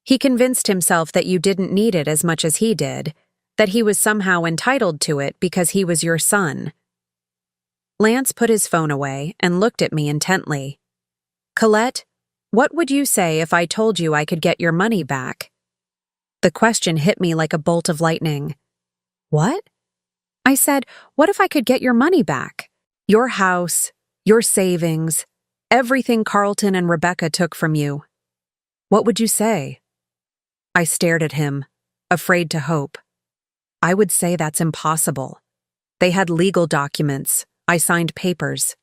He convinced himself that you didn't need it as much as he did, that he was somehow entitled to it because he was your son. Lance put his phone away and looked at me intently. Colette, what would you say if I told you I could get your money back? The question hit me like a bolt of lightning. What? I said, what if I could get your money back? Your house, your savings, everything Carlton and Rebecca took from you. What would you say? I stared at him, afraid to hope. I would say that's impossible. They had legal documents. I signed papers.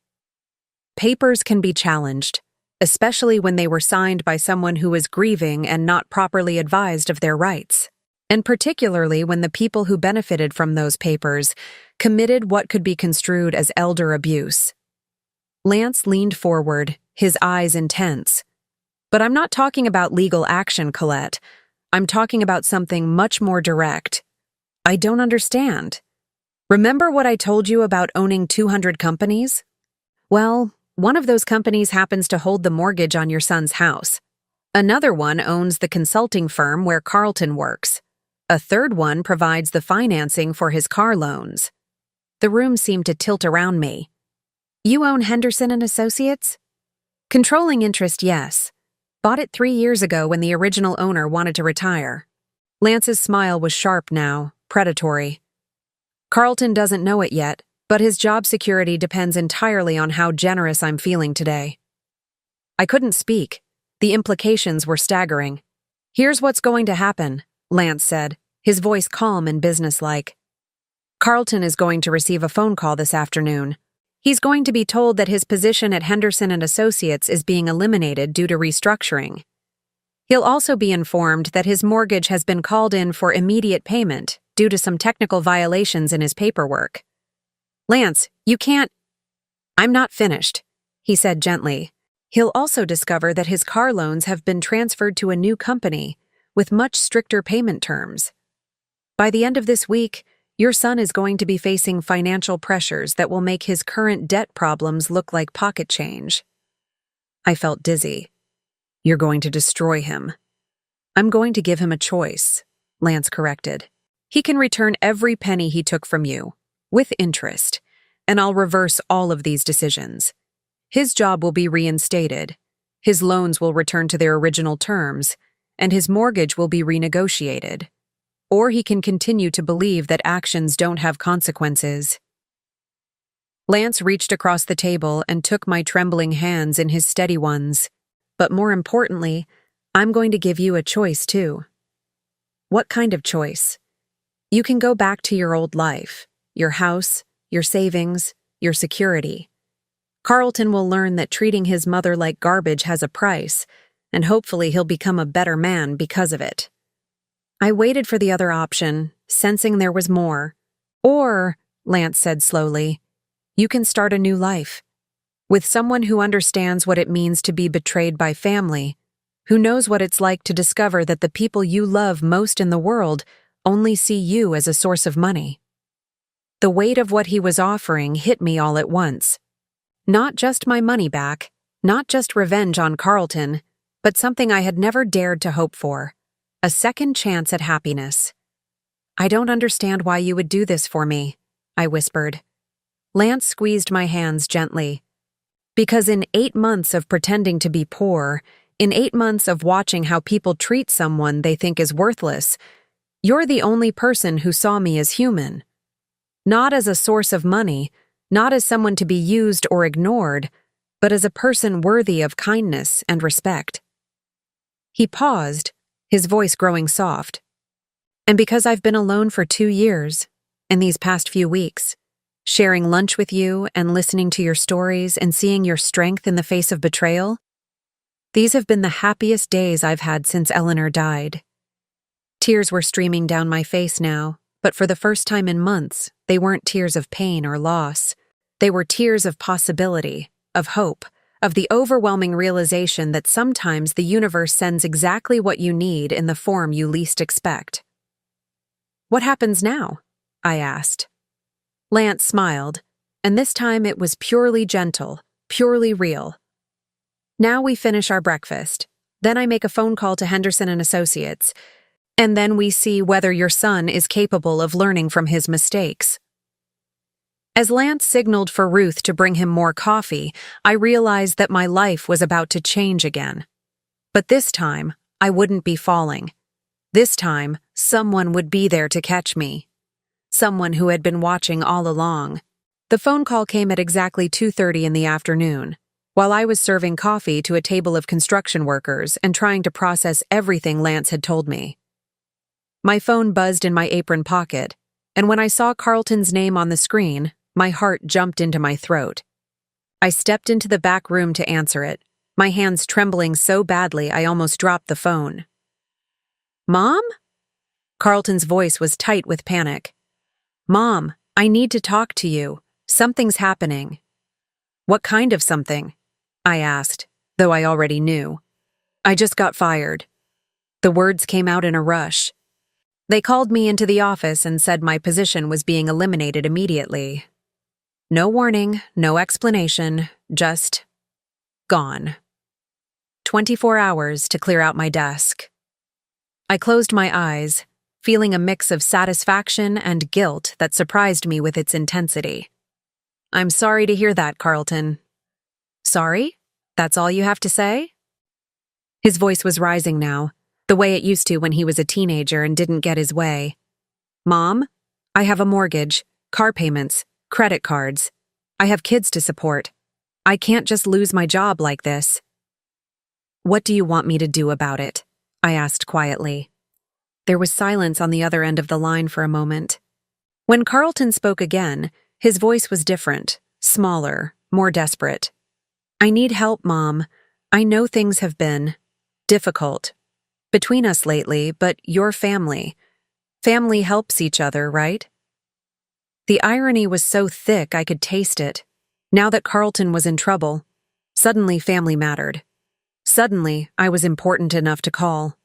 Papers can be challenged, especially when they were signed by someone who is grieving and not properly advised of their rights, and particularly when the people who benefited from those papers committed what could be construed as elder abuse. Lance leaned forward, his eyes intense. But I'm not talking about legal action, Colette. I'm talking about something much more direct. I don't understand. Remember what I told you about owning 200 companies? Well, one of those companies happens to hold the mortgage on your son's house. Another one owns the consulting firm where Carlton works. A third one provides the financing for his car loans. The room seemed to tilt around me. You own Henderson & Associates? Controlling interest, yes. Bought it 3 years ago when the original owner wanted to retire. Lance's smile was sharp now, predatory. Carlton doesn't know it yet, but his job security depends entirely on how generous I'm feeling today. I couldn't speak. The implications were staggering. Here's what's going to happen, Lance said, his voice calm and businesslike. Carlton is going to receive a phone call this afternoon. He's going to be told that his position at Henderson and Associates is being eliminated due to restructuring. He'll also be informed that his mortgage has been called in for immediate payment due to some technical violations in his paperwork. Lance, you can't— I'm not finished, he said gently. He'll also discover that his car loans have been transferred to a new company with much stricter payment terms. By the end of this week, your son is going to be facing financial pressures that will make his current debt problems look like pocket change. I felt dizzy. You're going to destroy him. I'm going to give him a choice, Lance corrected. He can return every penny he took from you, with interest, and I'll reverse all of these decisions. His job will be reinstated, his loans will return to their original terms, and his mortgage will be renegotiated. Or he can continue to believe that actions don't have consequences. Lance reached across the table and took my trembling hands in his steady ones. But more importantly, I'm going to give you a choice too. What kind of choice? You can go back to your old life, your house, your savings, your security. Carlton will learn that treating his mother like garbage has a price, and hopefully he'll become a better man because of it. I waited for the other option, sensing there was more. Or, Lance said slowly, you can start a new life. With someone who understands what it means to be betrayed by family, who knows what it's like to discover that the people you love most in the world only see you as a source of money. The weight of what he was offering hit me all at once. Not just my money back, not just revenge on Carlton, but something I had never dared to hope for. A second chance at happiness. I don't understand why you would do this for me, I whispered. Lance squeezed my hands gently. Because in 8 months of pretending to be poor, in 8 months of watching how people treat someone they think is worthless, you're the only person who saw me as human. Not as a source of money, not as someone to be used or ignored, but as a person worthy of kindness and respect. He paused, his voice growing soft. And because I've been alone for 2 years, in these past few weeks, sharing lunch with you and listening to your stories and seeing your strength in the face of betrayal, these have been the happiest days I've had since Eleanor died. Tears were streaming down my face now, but for the first time in months, they weren't tears of pain or loss. They were tears of possibility, of hope, of the overwhelming realization that sometimes the universe sends exactly what you need in the form you least expect. What happens now? I asked. Lance smiled, and this time it was purely gentle, purely real. Now we finish our breakfast. Then I make a phone call to Henderson and Associates, and then we see whether your son is capable of learning from his mistakes. As Lance signaled for Ruth to bring him more coffee, I realized that my life was about to change again. But this time, I wouldn't be falling. This time, someone would be there to catch me. Someone who had been watching all along. The phone call came at exactly 2:30 in the afternoon, while I was serving coffee to a table of construction workers and trying to process everything Lance had told me. My phone buzzed in my apron pocket, and when I saw Carlton's name on the screen, my heart jumped into my throat. I stepped into the back room to answer it, my hands trembling so badly I almost dropped the phone. Mom? Carlton's voice was tight with panic. Mom, I need to talk to you. Something's happening. What kind of something? I asked, though I already knew. I just got fired. The words came out in a rush. They called me into the office and said my position was being eliminated immediately. No warning, no explanation, just gone. 24 hours to clear out my desk. I closed my eyes, feeling a mix of satisfaction and guilt that surprised me with its intensity. I'm sorry to hear that, Carlton. Sorry? That's all you have to say? His voice was rising now, the way it used to when he was a teenager and didn't get his way. Mom, I have a mortgage, car payments, credit cards. I have kids to support. I can't just lose my job like this. What do you want me to do about it? I asked quietly. There was silence on the other end of the line for a moment. When Carlton spoke again, his voice was different, smaller, more desperate. I need help, Mom. I know things have been difficult between us lately, but you're family. Family helps each other, right? The irony was so thick I could taste it. Now that Carlton was in trouble, suddenly family mattered. Suddenly, I was important enough to call.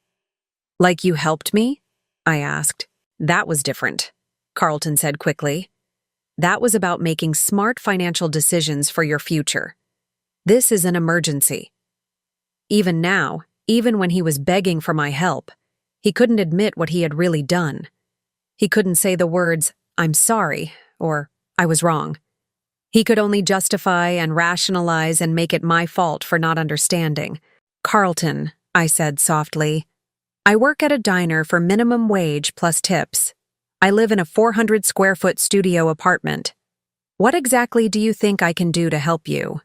Like you helped me? I asked. That was different, Carlton said quickly. That was about making smart financial decisions for your future. This is an emergency. Even now, even when he was begging for my help, he couldn't admit what he had really done. He couldn't say the words, "I'm sorry," or "I was wrong." He could only justify and rationalize and make it my fault for not understanding. "Carlton," I said softly, "I work at a diner for minimum wage plus tips. I live in a 400-square-foot studio apartment. What exactly do you think I can do to help you?"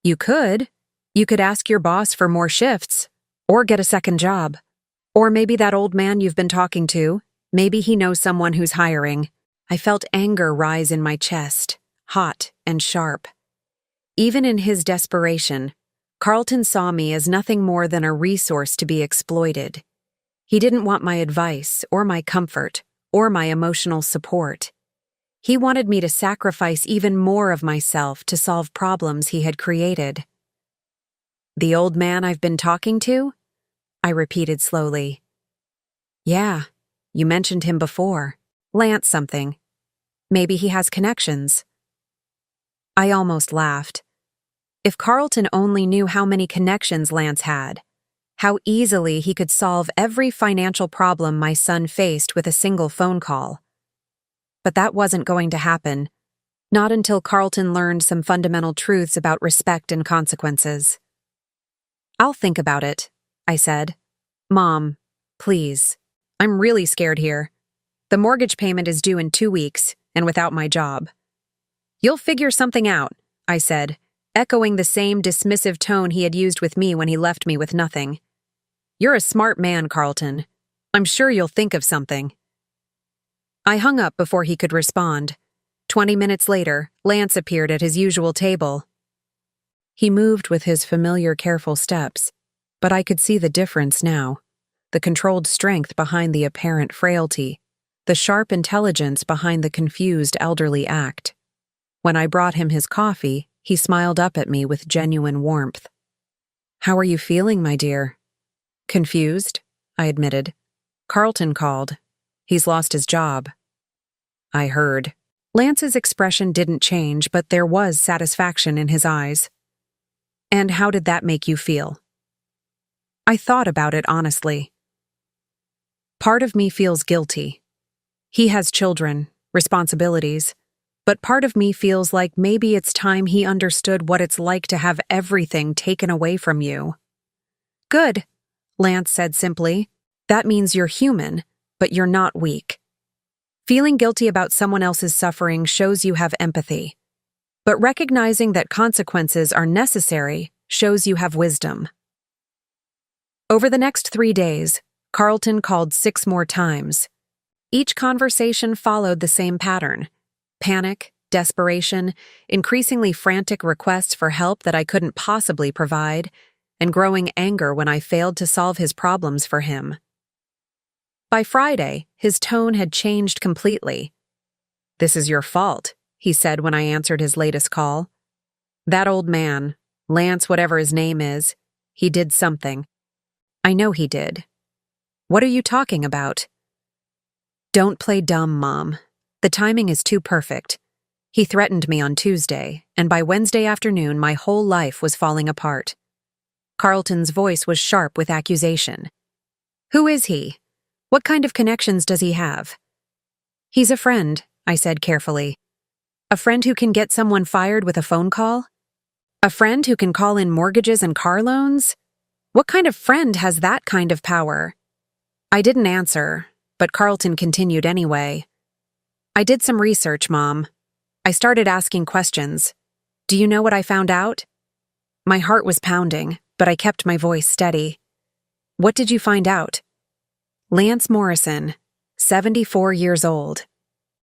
You could ask your boss for more shifts, or get a second job. Or maybe that old man you've been talking to, maybe he knows someone who's hiring. I felt anger rise in my chest, hot and sharp. Even in his desperation, Carlton saw me as nothing more than a resource to be exploited. He didn't want my advice, or my comfort, or my emotional support. He wanted me to sacrifice even more of myself to solve problems he had created. "The old man I've been talking to?" I repeated slowly. "Yeah, you mentioned him before. Lance something. Maybe he has connections." I almost laughed. If Carlton only knew how many connections Lance had, how easily he could solve every financial problem my son faced with a single phone call. But that wasn't going to happen, not until Carlton learned some fundamental truths about respect and consequences. "I'll think about it," I said. "Mom, please. I'm really scared here. The mortgage payment is due in 2 weeks, and without my job." "You'll figure something out," I said, echoing the same dismissive tone he had used with me when he left me with nothing. "You're a smart man, Carlton. I'm sure you'll think of something." I hung up before he could respond. 20 minutes later, Lance appeared at his usual table. He moved with his familiar careful steps, but I could see the difference now. The controlled strength behind the apparent frailty, the sharp intelligence behind the confused elderly act. When I brought him his coffee, he smiled up at me with genuine warmth. "How are you feeling, my dear?" "Confused," I admitted. "Carlton called. He's lost his job." I heard. Lance's expression didn't change, but there was satisfaction in his eyes. "And how did that make you feel?" I thought about it honestly. Part of me feels guilty. He has children, responsibilities, but part of me feels like maybe it's time he understood what it's like to have everything taken away from you. "Good," Lance said simply. "That means you're human, but you're not weak. Feeling guilty about someone else's suffering shows you have empathy. But recognizing that consequences are necessary shows you have wisdom." Over the next 3 days, Carlton called 6 more times. Each conversation followed the same pattern: panic, desperation, increasingly frantic requests for help that I couldn't possibly provide, and growing anger when I failed to solve his problems for him. By Friday, his tone had changed completely. "This is your fault," he said when I answered his latest call. "That old man, Lance whatever his name is, he did something. I know he did." "What are you talking about?" "Don't play dumb, Mom. The timing is too perfect. He threatened me on Tuesday, and by Wednesday afternoon my whole life was falling apart." Carlton's voice was sharp with accusation. "Who is he? What kind of connections does he have?" "He's a friend," I said carefully. "A friend who can get someone fired with a phone call? A friend who can call in mortgages and car loans? What kind of friend has that kind of power?" I didn't answer, but Carlton continued anyway. "I did some research, Mom. I started asking questions. Do you know what I found out?" My heart was pounding, but I kept my voice steady. "What did you find out?" "Lance Morrison, 74 years old.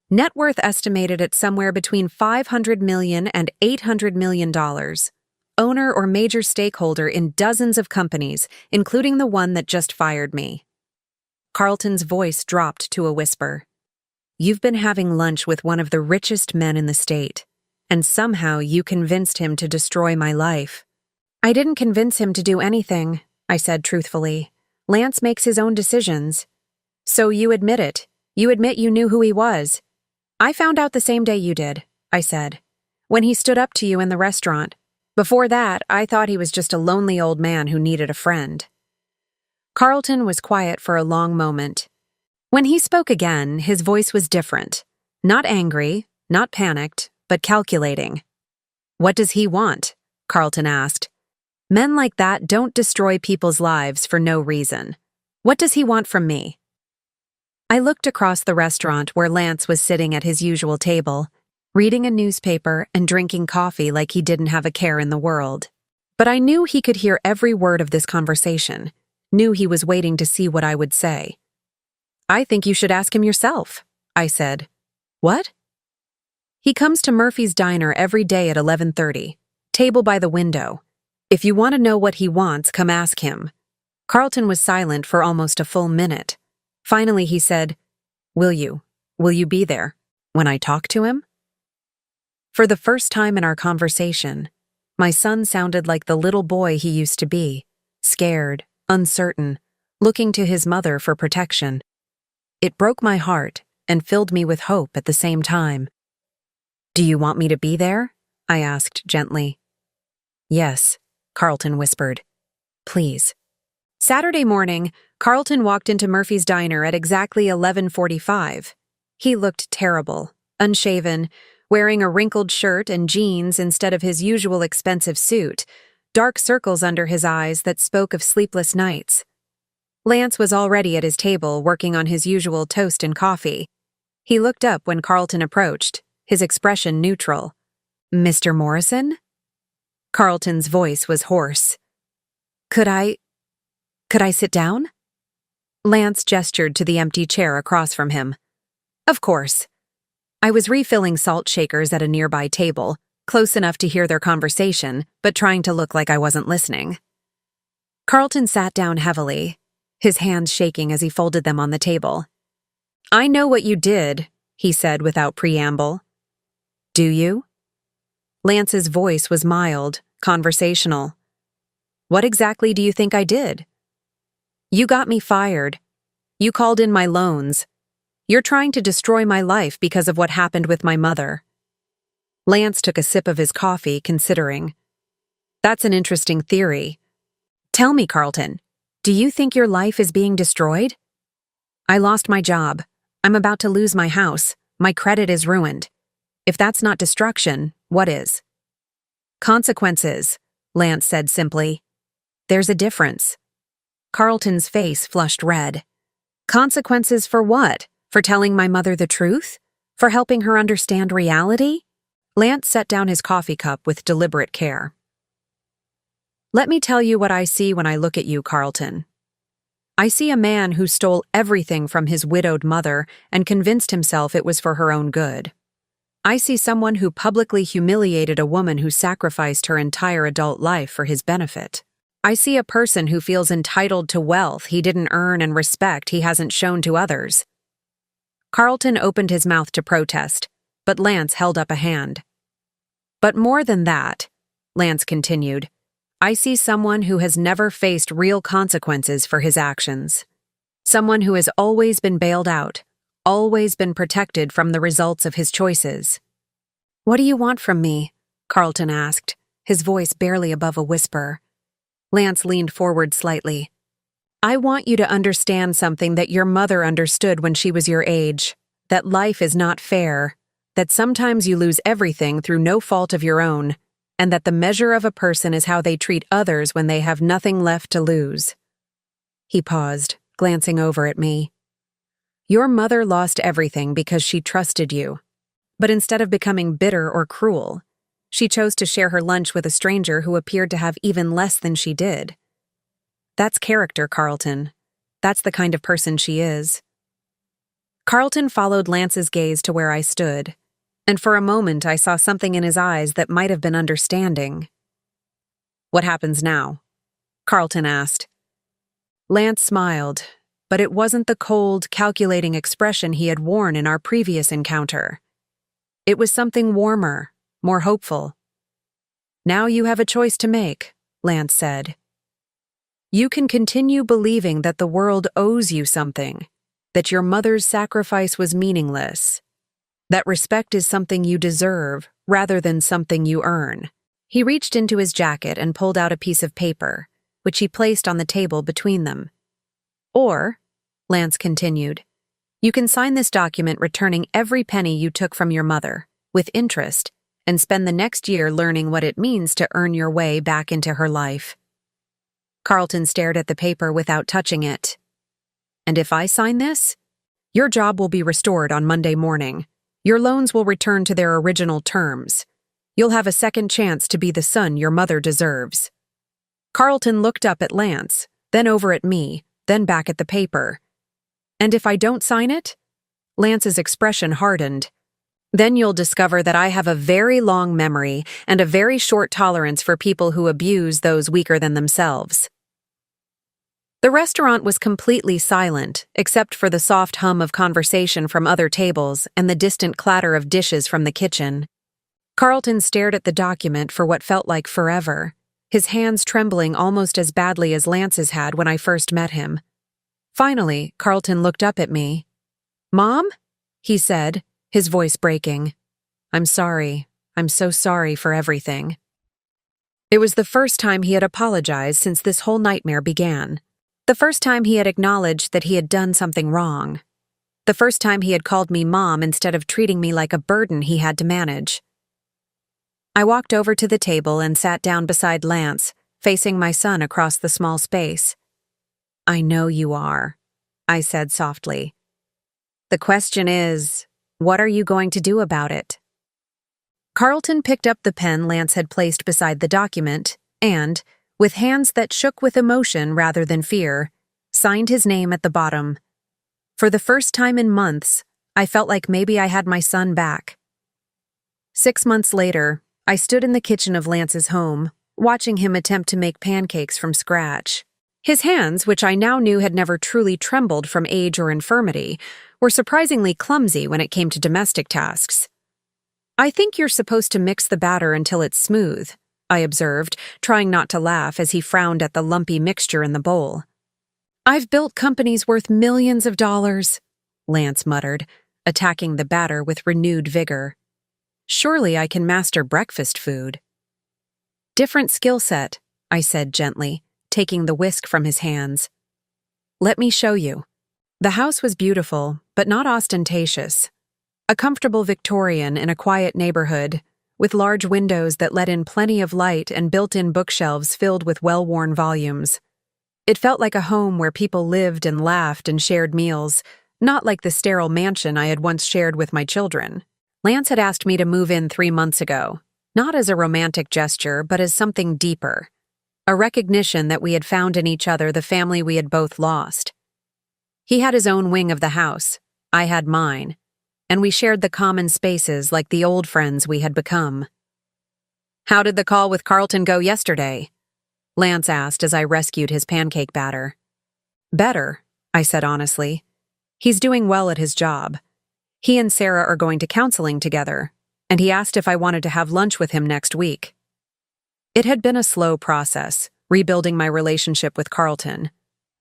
Net worth estimated at somewhere between $500 million and $800 million. Owner or major stakeholder in dozens of companies, including the one that just fired me. Carlton's voice dropped to a whisper. You've been having lunch with one of the richest men in the state, and somehow you convinced him to destroy my life. I didn't convince him to do anything, I said truthfully. Lance makes his own decisions. So you admit it. You admit you knew who he was. I found out the same day you did, I said, when he stood up to you in the restaurant. Before that, I thought he was just a lonely old man who needed a friend. Carlton was quiet for a long moment. When he spoke again, his voice was different. Not angry, not panicked, but calculating. What does he want? Carlton asked. Men like that don't destroy people's lives for no reason. What does he want from me? I looked across the restaurant where Lance was sitting at his usual table, reading a newspaper and drinking coffee like he didn't have a care in the world. But I knew he could hear every word of this conversation, knew he was waiting to see what I would say. I think you should ask him yourself, I said. What? He comes to Murphy's Diner every day at 11:30, table by the window. If you want to know what he wants, come ask him. Carlton was silent for almost a full minute. Finally, he said, Will you be there when I talk to him? For the first time in our conversation, my son sounded like the little boy he used to be, scared, uncertain, looking to his mother for protection. It broke my heart and filled me with hope at the same time. Do you want me to be there? I asked gently. Yes, Carlton whispered. Please. Saturday morning, Carlton walked into Murphy's Diner at exactly 11:45. He looked terrible, unshaven, wearing a wrinkled shirt and jeans instead of his usual expensive suit, dark circles under his eyes that spoke of sleepless nights. Lance was already at his table working on his usual toast and coffee. He looked up when Carlton approached, his expression neutral. Mr. Morrison? Carlton's voice was hoarse. Could I sit down? Lance gestured to the empty chair across from him. Of course. I was refilling salt shakers at a nearby table, close enough to hear their conversation, but trying to look like I wasn't listening. Carlton sat down heavily, his hands shaking as he folded them on the table. I know what you did, he said without preamble. Do you? Lance's voice was mild, conversational. What exactly do you think I did? You got me fired. You called in my loans. You're trying to destroy my life because of what happened with my mother. Lance took a sip of his coffee, considering. That's an interesting theory. Tell me, Carlton, do you think your life is being destroyed? I lost my job. I'm about to lose my house. My credit is ruined. If that's not destruction, what is? Consequences, Lance said simply. There's a difference. Carlton's face flushed red. Consequences for what? For telling my mother the truth? For helping her understand reality? Lance set down his coffee cup with deliberate care. Let me tell you what I see when I look at you, Carlton. I see a man who stole everything from his widowed mother and convinced himself it was for her own good. I see someone who publicly humiliated a woman who sacrificed her entire adult life for his benefit. I see a person who feels entitled to wealth he didn't earn and respect he hasn't shown to others. Carlton opened his mouth to protest, but Lance held up a hand. But more than that, Lance continued, I see someone who has never faced real consequences for his actions. Someone who has always been bailed out, always been protected from the results of his choices. What do you want from me? Carlton asked, his voice barely above a whisper. Lance leaned forward slightly. I want you to understand something that your mother understood when she was your age, that life is not fair, that sometimes you lose everything through no fault of your own, and that the measure of a person is how they treat others when they have nothing left to lose. He paused, glancing over at me. Your mother lost everything because she trusted you. But instead of becoming bitter or cruel, she chose to share her lunch with a stranger who appeared to have even less than she did. That's character, Carlton. That's the kind of person she is. Carlton followed Lance's gaze to where I stood, and for a moment I saw something in his eyes that might have been understanding. "What happens now?" Carlton asked. Lance smiled, but it wasn't the cold, calculating expression he had worn in our previous encounter. It was something warmer, more hopeful. "Now you have a choice to make," Lance said. "You can continue believing that the world owes you something, that your mother's sacrifice was meaningless, that respect is something you deserve rather than something you earn." He reached into his jacket and pulled out a piece of paper, which he placed on the table between them. "Or," Lance continued, "you can sign this document returning every penny you took from your mother, with interest, and spend the next year learning what it means to earn your way back into her life." Carlton stared at the paper without touching it. "And if I sign this? Your job will be restored on Monday morning. Your loans will return to their original terms. You'll have a second chance to be the son your mother deserves." Carlton looked up at Lance, then over at me, then back at the paper. "And if I don't sign it?" Lance's expression hardened. "Then you'll discover that I have a very long memory and a very short tolerance for people who abuse those weaker than themselves." The restaurant was completely silent, except for the soft hum of conversation from other tables and the distant clatter of dishes from the kitchen. Carlton stared at the document for what felt like forever, his hands trembling almost as badly as Lance's had when I first met him. Finally, Carlton looked up at me. "Mom?" he said, his voice breaking. "I'm sorry. I'm so sorry for everything." It was the first time he had apologized since this whole nightmare began. The first time he had acknowledged that he had done something wrong. The first time he had called me Mom instead of treating me like a burden he had to manage. I walked over to the table and sat down beside Lance, facing my son across the small space. "I know you are," I said softly. "The question is, what are you going to do about it?" Carlton picked up the pen Lance had placed beside the document and, with hands that shook with emotion rather than fear, signed his name at the bottom. For the first time in months, I felt like maybe I had my son back. 6 months later, I stood in the kitchen of Lance's home, watching him attempt to make pancakes from scratch. His hands, which I now knew had never truly trembled from age or infirmity, were surprisingly clumsy when it came to domestic tasks. "I think you're supposed to mix the batter until it's smooth," I observed, trying not to laugh as he frowned at the lumpy mixture in the bowl. "I've built companies worth millions of dollars," Lance muttered, attacking the batter with renewed vigor. "Surely I can master breakfast food." "Different skill set," I said gently, taking the whisk from his hands. "Let me show you." The house was beautiful, but not ostentatious. A comfortable Victorian in a quiet neighborhood, with large windows that let in plenty of light and built-in bookshelves filled with well-worn volumes. It felt like a home where people lived and laughed and shared meals, not like the sterile mansion I had once shared with my children. Lance had asked me to move in 3 months ago, not as a romantic gesture, but as something deeper. A recognition that we had found in each other the family we had both lost. He had his own wing of the house, I had mine, and we shared the common spaces like the old friends we had become. "How did the call with Carlton go yesterday?" Lance asked as I rescued his pancake batter. "Better," I said honestly. "He's doing well at his job. He and Sarah are going to counseling together, and he asked if I wanted to have lunch with him next week." It had been a slow process, rebuilding my relationship with Carlton.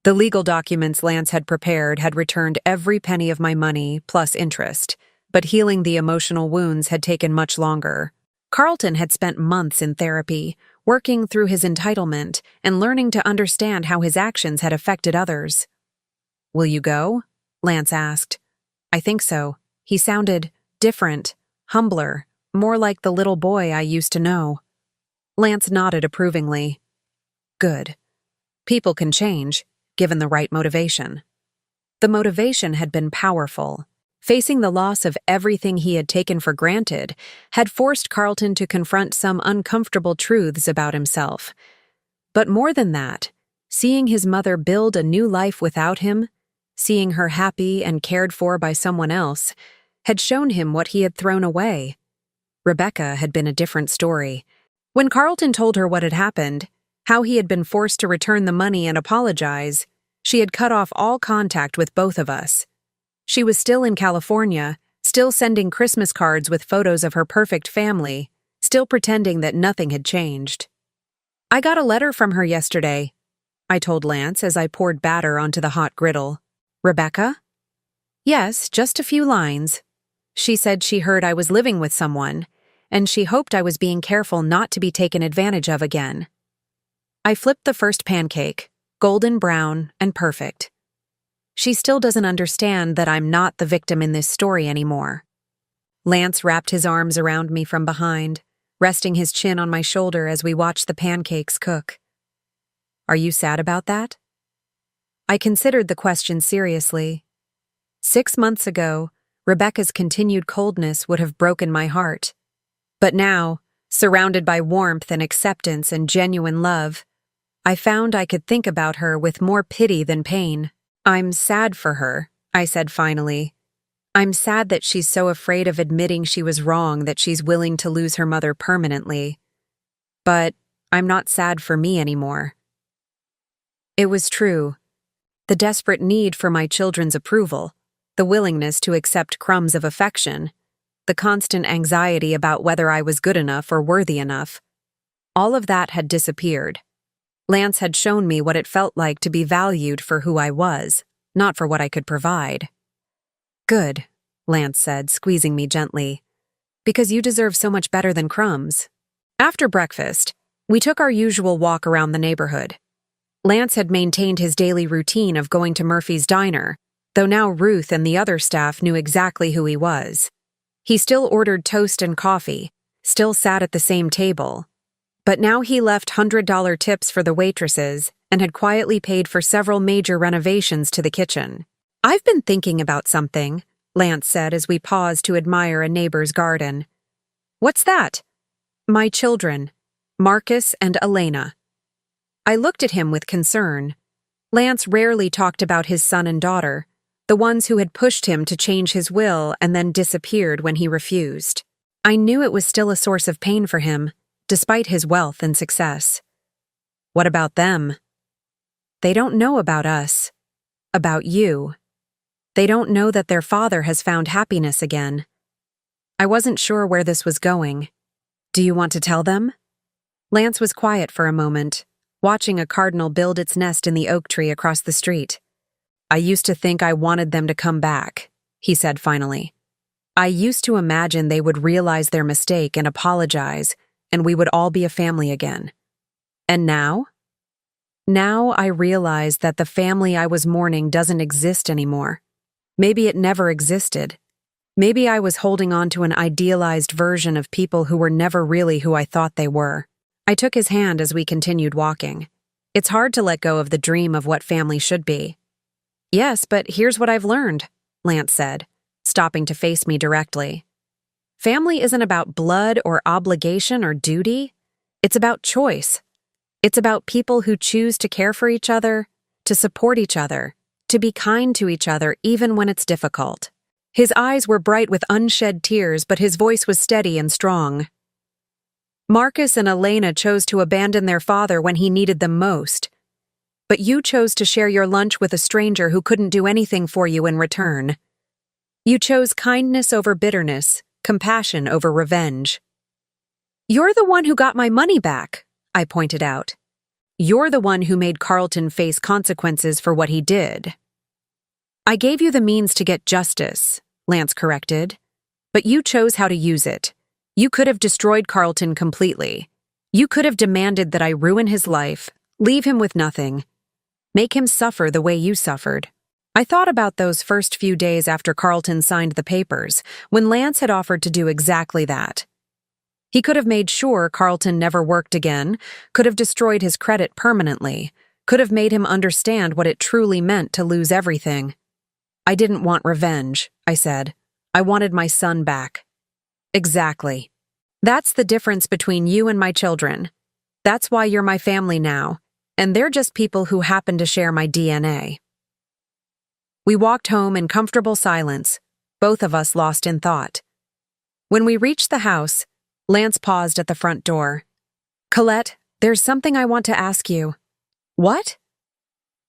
The legal documents Lance had prepared had returned every penny of my money, plus interest, but healing the emotional wounds had taken much longer. Carlton had spent months in therapy, working through his entitlement and learning to understand how his actions had affected others. "Will you go?" Lance asked. "I think so." He sounded different, humbler, more like the little boy I used to know. Lance nodded approvingly. "Good. People can change, given the right motivation." The motivation had been powerful. Facing the loss of everything he had taken for granted had forced Carlton to confront some uncomfortable truths about himself. But more than that, seeing his mother build a new life without him, seeing her happy and cared for by someone else, had shown him what he had thrown away. Rebecca had been a different story. When Carlton told her what had happened, how he had been forced to return the money and apologize, she had cut off all contact with both of us. She was still in California, still sending Christmas cards with photos of her perfect family, still pretending that nothing had changed. "I got a letter from her yesterday," I told Lance as I poured batter onto the hot griddle. "Rebecca?" "Yes, just a few lines. She said she heard I was living with someone, and she hoped I was being careful not to be taken advantage of again." I flipped the first pancake, golden brown and perfect. She still doesn't understand that I'm not the victim in this story anymore. Lance wrapped his arms around me from behind, resting his chin on my shoulder as we watched the pancakes cook. "Are you sad about that?" I considered the question seriously. 6 months ago, Rebecca's continued coldness would have broken my heart. But now, surrounded by warmth and acceptance and genuine love, I found I could think about her with more pity than pain. "I'm sad for her," I said finally. "I'm sad that she's so afraid of admitting she was wrong that she's willing to lose her mother permanently. But I'm not sad for me anymore." It was true. The desperate need for my children's approval, the willingness to accept crumbs of affection, the constant anxiety about whether I was good enough or worthy enough, all of that had disappeared. Lance had shown me what it felt like to be valued for who I was, not for what I could provide. "Good," Lance said, squeezing me gently, "because you deserve so much better than crumbs." After breakfast, we took our usual walk around the neighborhood. Lance had maintained his daily routine of going to Murphy's Diner, though now Ruth and the other staff knew exactly who he was. He still ordered toast and coffee, still sat at the same table. But now he left $100 tips for the waitresses and had quietly paid for several major renovations to the kitchen. "I've been thinking about something," Lance said as we paused to admire a neighbor's garden. "What's that?" "My children, Marcus and Elena." I looked at him with concern. Lance rarely talked about his son and daughter, the ones who had pushed him to change his will and then disappeared when he refused. I knew it was still a source of pain for him, despite his wealth and success. "What about them?" "They don't know about us. About you. They don't know that their father has found happiness again." I wasn't sure where this was going. "Do you want to tell them?" Lance was quiet for a moment, watching a cardinal build its nest in the oak tree across the street. "I used to think I wanted them to come back," he said finally. "I used to imagine they would realize their mistake and apologize, and we would all be a family again. And now? Now I realize that the family I was mourning doesn't exist anymore. Maybe it never existed. Maybe I was holding on to an idealized version of people who were never really who I thought they were." I took his hand as we continued walking. It's hard to let go of the dream of what family should be. "Yes, but here's what I've learned," Lance said, stopping to face me directly. "Family isn't about blood or obligation or duty. It's about choice. It's about people who choose to care for each other, to support each other, to be kind to each other even when it's difficult." His eyes were bright with unshed tears, but his voice was steady and strong. "Marcus and Elena chose to abandon their father when he needed them most. But you chose to share your lunch with a stranger who couldn't do anything for you in return. You chose kindness over bitterness, compassion over revenge." "You're the one who got my money back," I pointed out. "You're the one who made Carlton face consequences for what he did." "I gave you the means to get justice," Lance corrected. "But you chose how to use it. You could have destroyed Carlton completely. You could have demanded that I ruin his life, leave him with nothing, make him suffer the way you suffered." I thought about those first few days after Carlton signed the papers, when Lance had offered to do exactly that. He could have made sure Carlton never worked again, could have destroyed his credit permanently, could have made him understand what it truly meant to lose everything. "I didn't want revenge," I said. "I wanted my son back." "Exactly. That's the difference between you and my children. That's why you're my family now, and they're just people who happen to share my DNA." We walked home in comfortable silence, both of us lost in thought. When we reached the house, Lance paused at the front door. "Colette, there's something I want to ask you." "What?"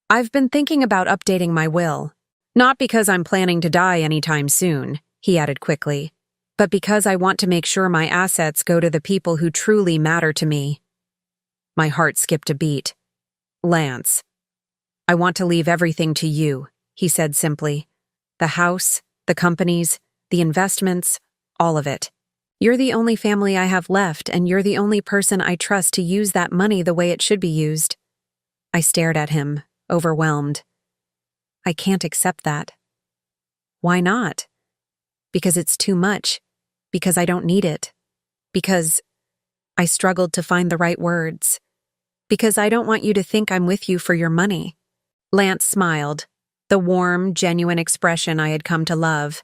"I've been thinking about updating my will. Not because I'm planning to die anytime soon," he added quickly, "but because I want to make sure my assets go to the people who truly matter to me." My heart skipped a beat. "Lance, I want to leave everything to you," he said simply. "The house, the companies, the investments, all of it. You're the only family I have left, and you're the only person I trust to use that money the way it should be used." I stared at him, overwhelmed. "I can't accept that." "Why not?" "Because it's too much. Because I don't need it. Because—" I struggled to find the right words. "Because I don't want you to think I'm with you for your money." Lance smiled, the warm, genuine expression I had come to love.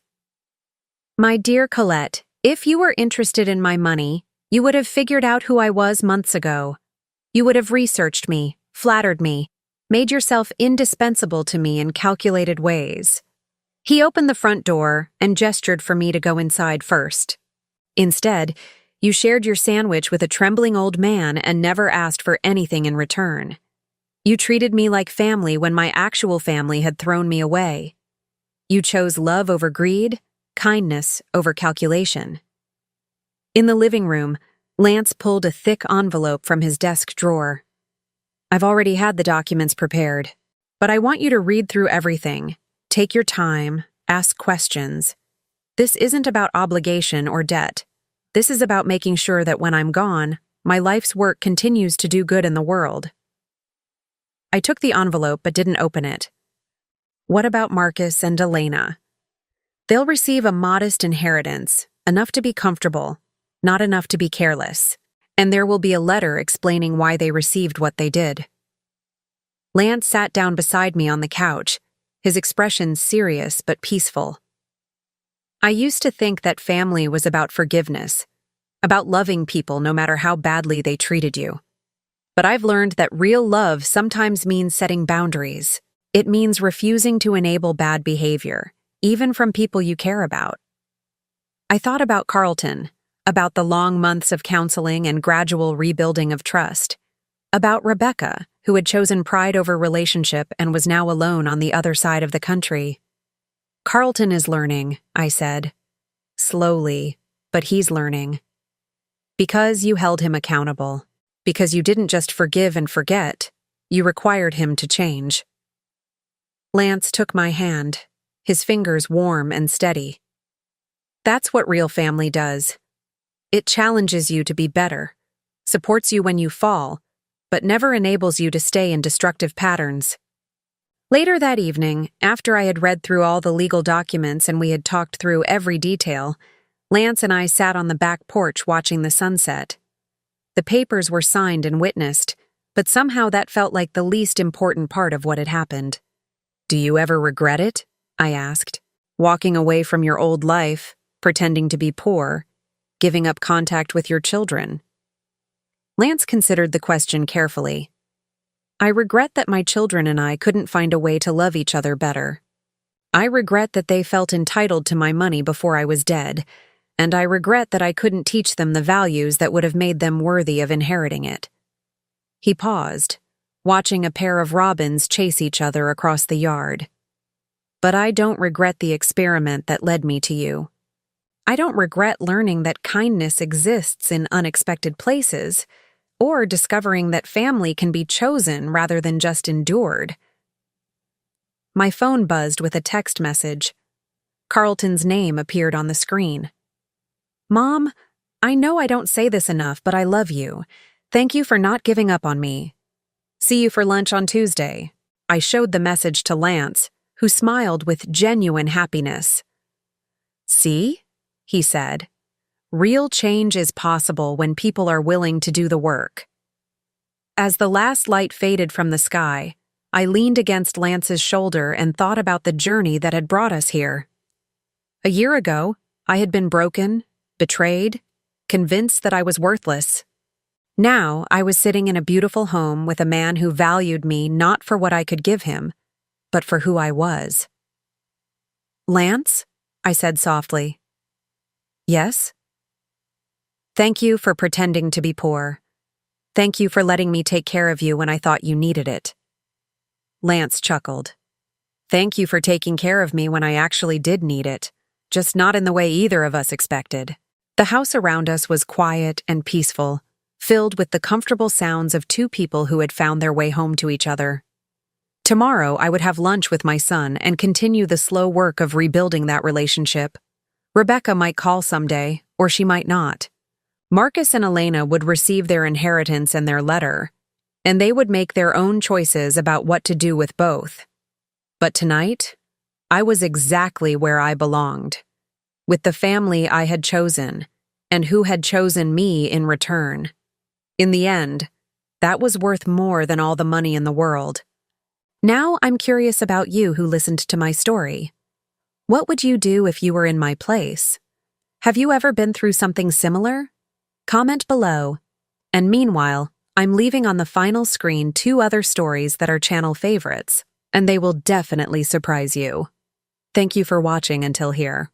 "My dear Colette, if you were interested in my money, you would have figured out who I was months ago. You would have researched me, flattered me, made yourself indispensable to me in calculated ways." He opened the front door and gestured for me to go inside first. "Instead, you shared your sandwich with a trembling old man and never asked for anything in return. You treated me like family when my actual family had thrown me away. You chose love over greed, kindness over calculation." In the living room, Lance pulled a thick envelope from his desk drawer. "I've already had the documents prepared, but I want you to read through everything. Take your time, ask questions. This isn't about obligation or debt. This is about making sure that when I'm gone, my life's work continues to do good in the world." I took the envelope but didn't open it. "What about Marcus and Elena? They'll receive a modest inheritance, enough to be comfortable, not enough to be careless, and there will be a letter explaining why they received what they did." Lance sat down beside me on the couch, his expression serious but peaceful. "I used to think that family was about forgiveness, about loving people no matter how badly they treated you. But I've learned that real love sometimes means setting boundaries. It means refusing to enable bad behavior, even from people you care about." I thought about Carlton, about the long months of counseling and gradual rebuilding of trust, about Rebecca, who had chosen pride over relationship and was now alone on the other side of the country. "Carlton is learning," I said. "Slowly, but he's learning. Because you held him accountable. Because you didn't just forgive and forget, you required him to change." Lance took my hand, his fingers warm and steady. "That's what real family does. It challenges you to be better, supports you when you fall, but never enables you to stay in destructive patterns." Later that evening, after I had read through all the legal documents and we had talked through every detail, Lance and I sat on the back porch watching the sunset. The papers were signed and witnessed, but somehow that felt like the least important part of what had happened. "Do you ever regret it?" I asked. "Walking away from your old life, pretending to be poor, giving up contact with your children?" Lance considered the question carefully. "I regret that my children and I couldn't find a way to love each other better. I regret that they felt entitled to my money before I was dead, and I regret that I couldn't teach them the values that would have made them worthy of inheriting it." He paused, watching a pair of robins chase each other across the yard. "But I don't regret the experiment that led me to you. I don't regret learning that kindness exists in unexpected places, or discovering that family can be chosen rather than just endured." My phone buzzed with a text message. Carlton's name appeared on the screen. "Mom, I know I don't say this enough, but I love you. Thank you for not giving up on me. See you for lunch on Tuesday." I showed the message to Lance, who smiled with genuine happiness. "See?" he said. "Real change is possible when people are willing to do the work." As the last light faded from the sky, I leaned against Lance's shoulder and thought about the journey that had brought us here. A year ago, I had been broken, betrayed, convinced that I was worthless. Now, I was sitting in a beautiful home with a man who valued me not for what I could give him, but for who I was. Lance? I said softly. Yes? Thank you for pretending to be poor. Thank you for letting me take care of you when I thought you needed it. Lance chuckled. Thank you for taking care of me when I actually did need it, just not in the way either of us expected. The house around us was quiet and peaceful, filled with the comfortable sounds of two people who had found their way home to each other. Tomorrow, I would have lunch with my son and continue the slow work of rebuilding that relationship. Rebecca might call someday, or she might not. Marcus and Elena would receive their inheritance and their letter, and they would make their own choices about what to do with both. But tonight, I was exactly where I belonged, with the family I had chosen, and who had chosen me in return. In the end, that was worth more than all the money in the world. Now I'm curious about you who listened to my story. What would you do if you were in my place? Have you ever been through something similar? Comment below. And meanwhile, I'm leaving on the final screen 2 other stories that are channel favorites, and they will definitely surprise you. Thank you for watching until here.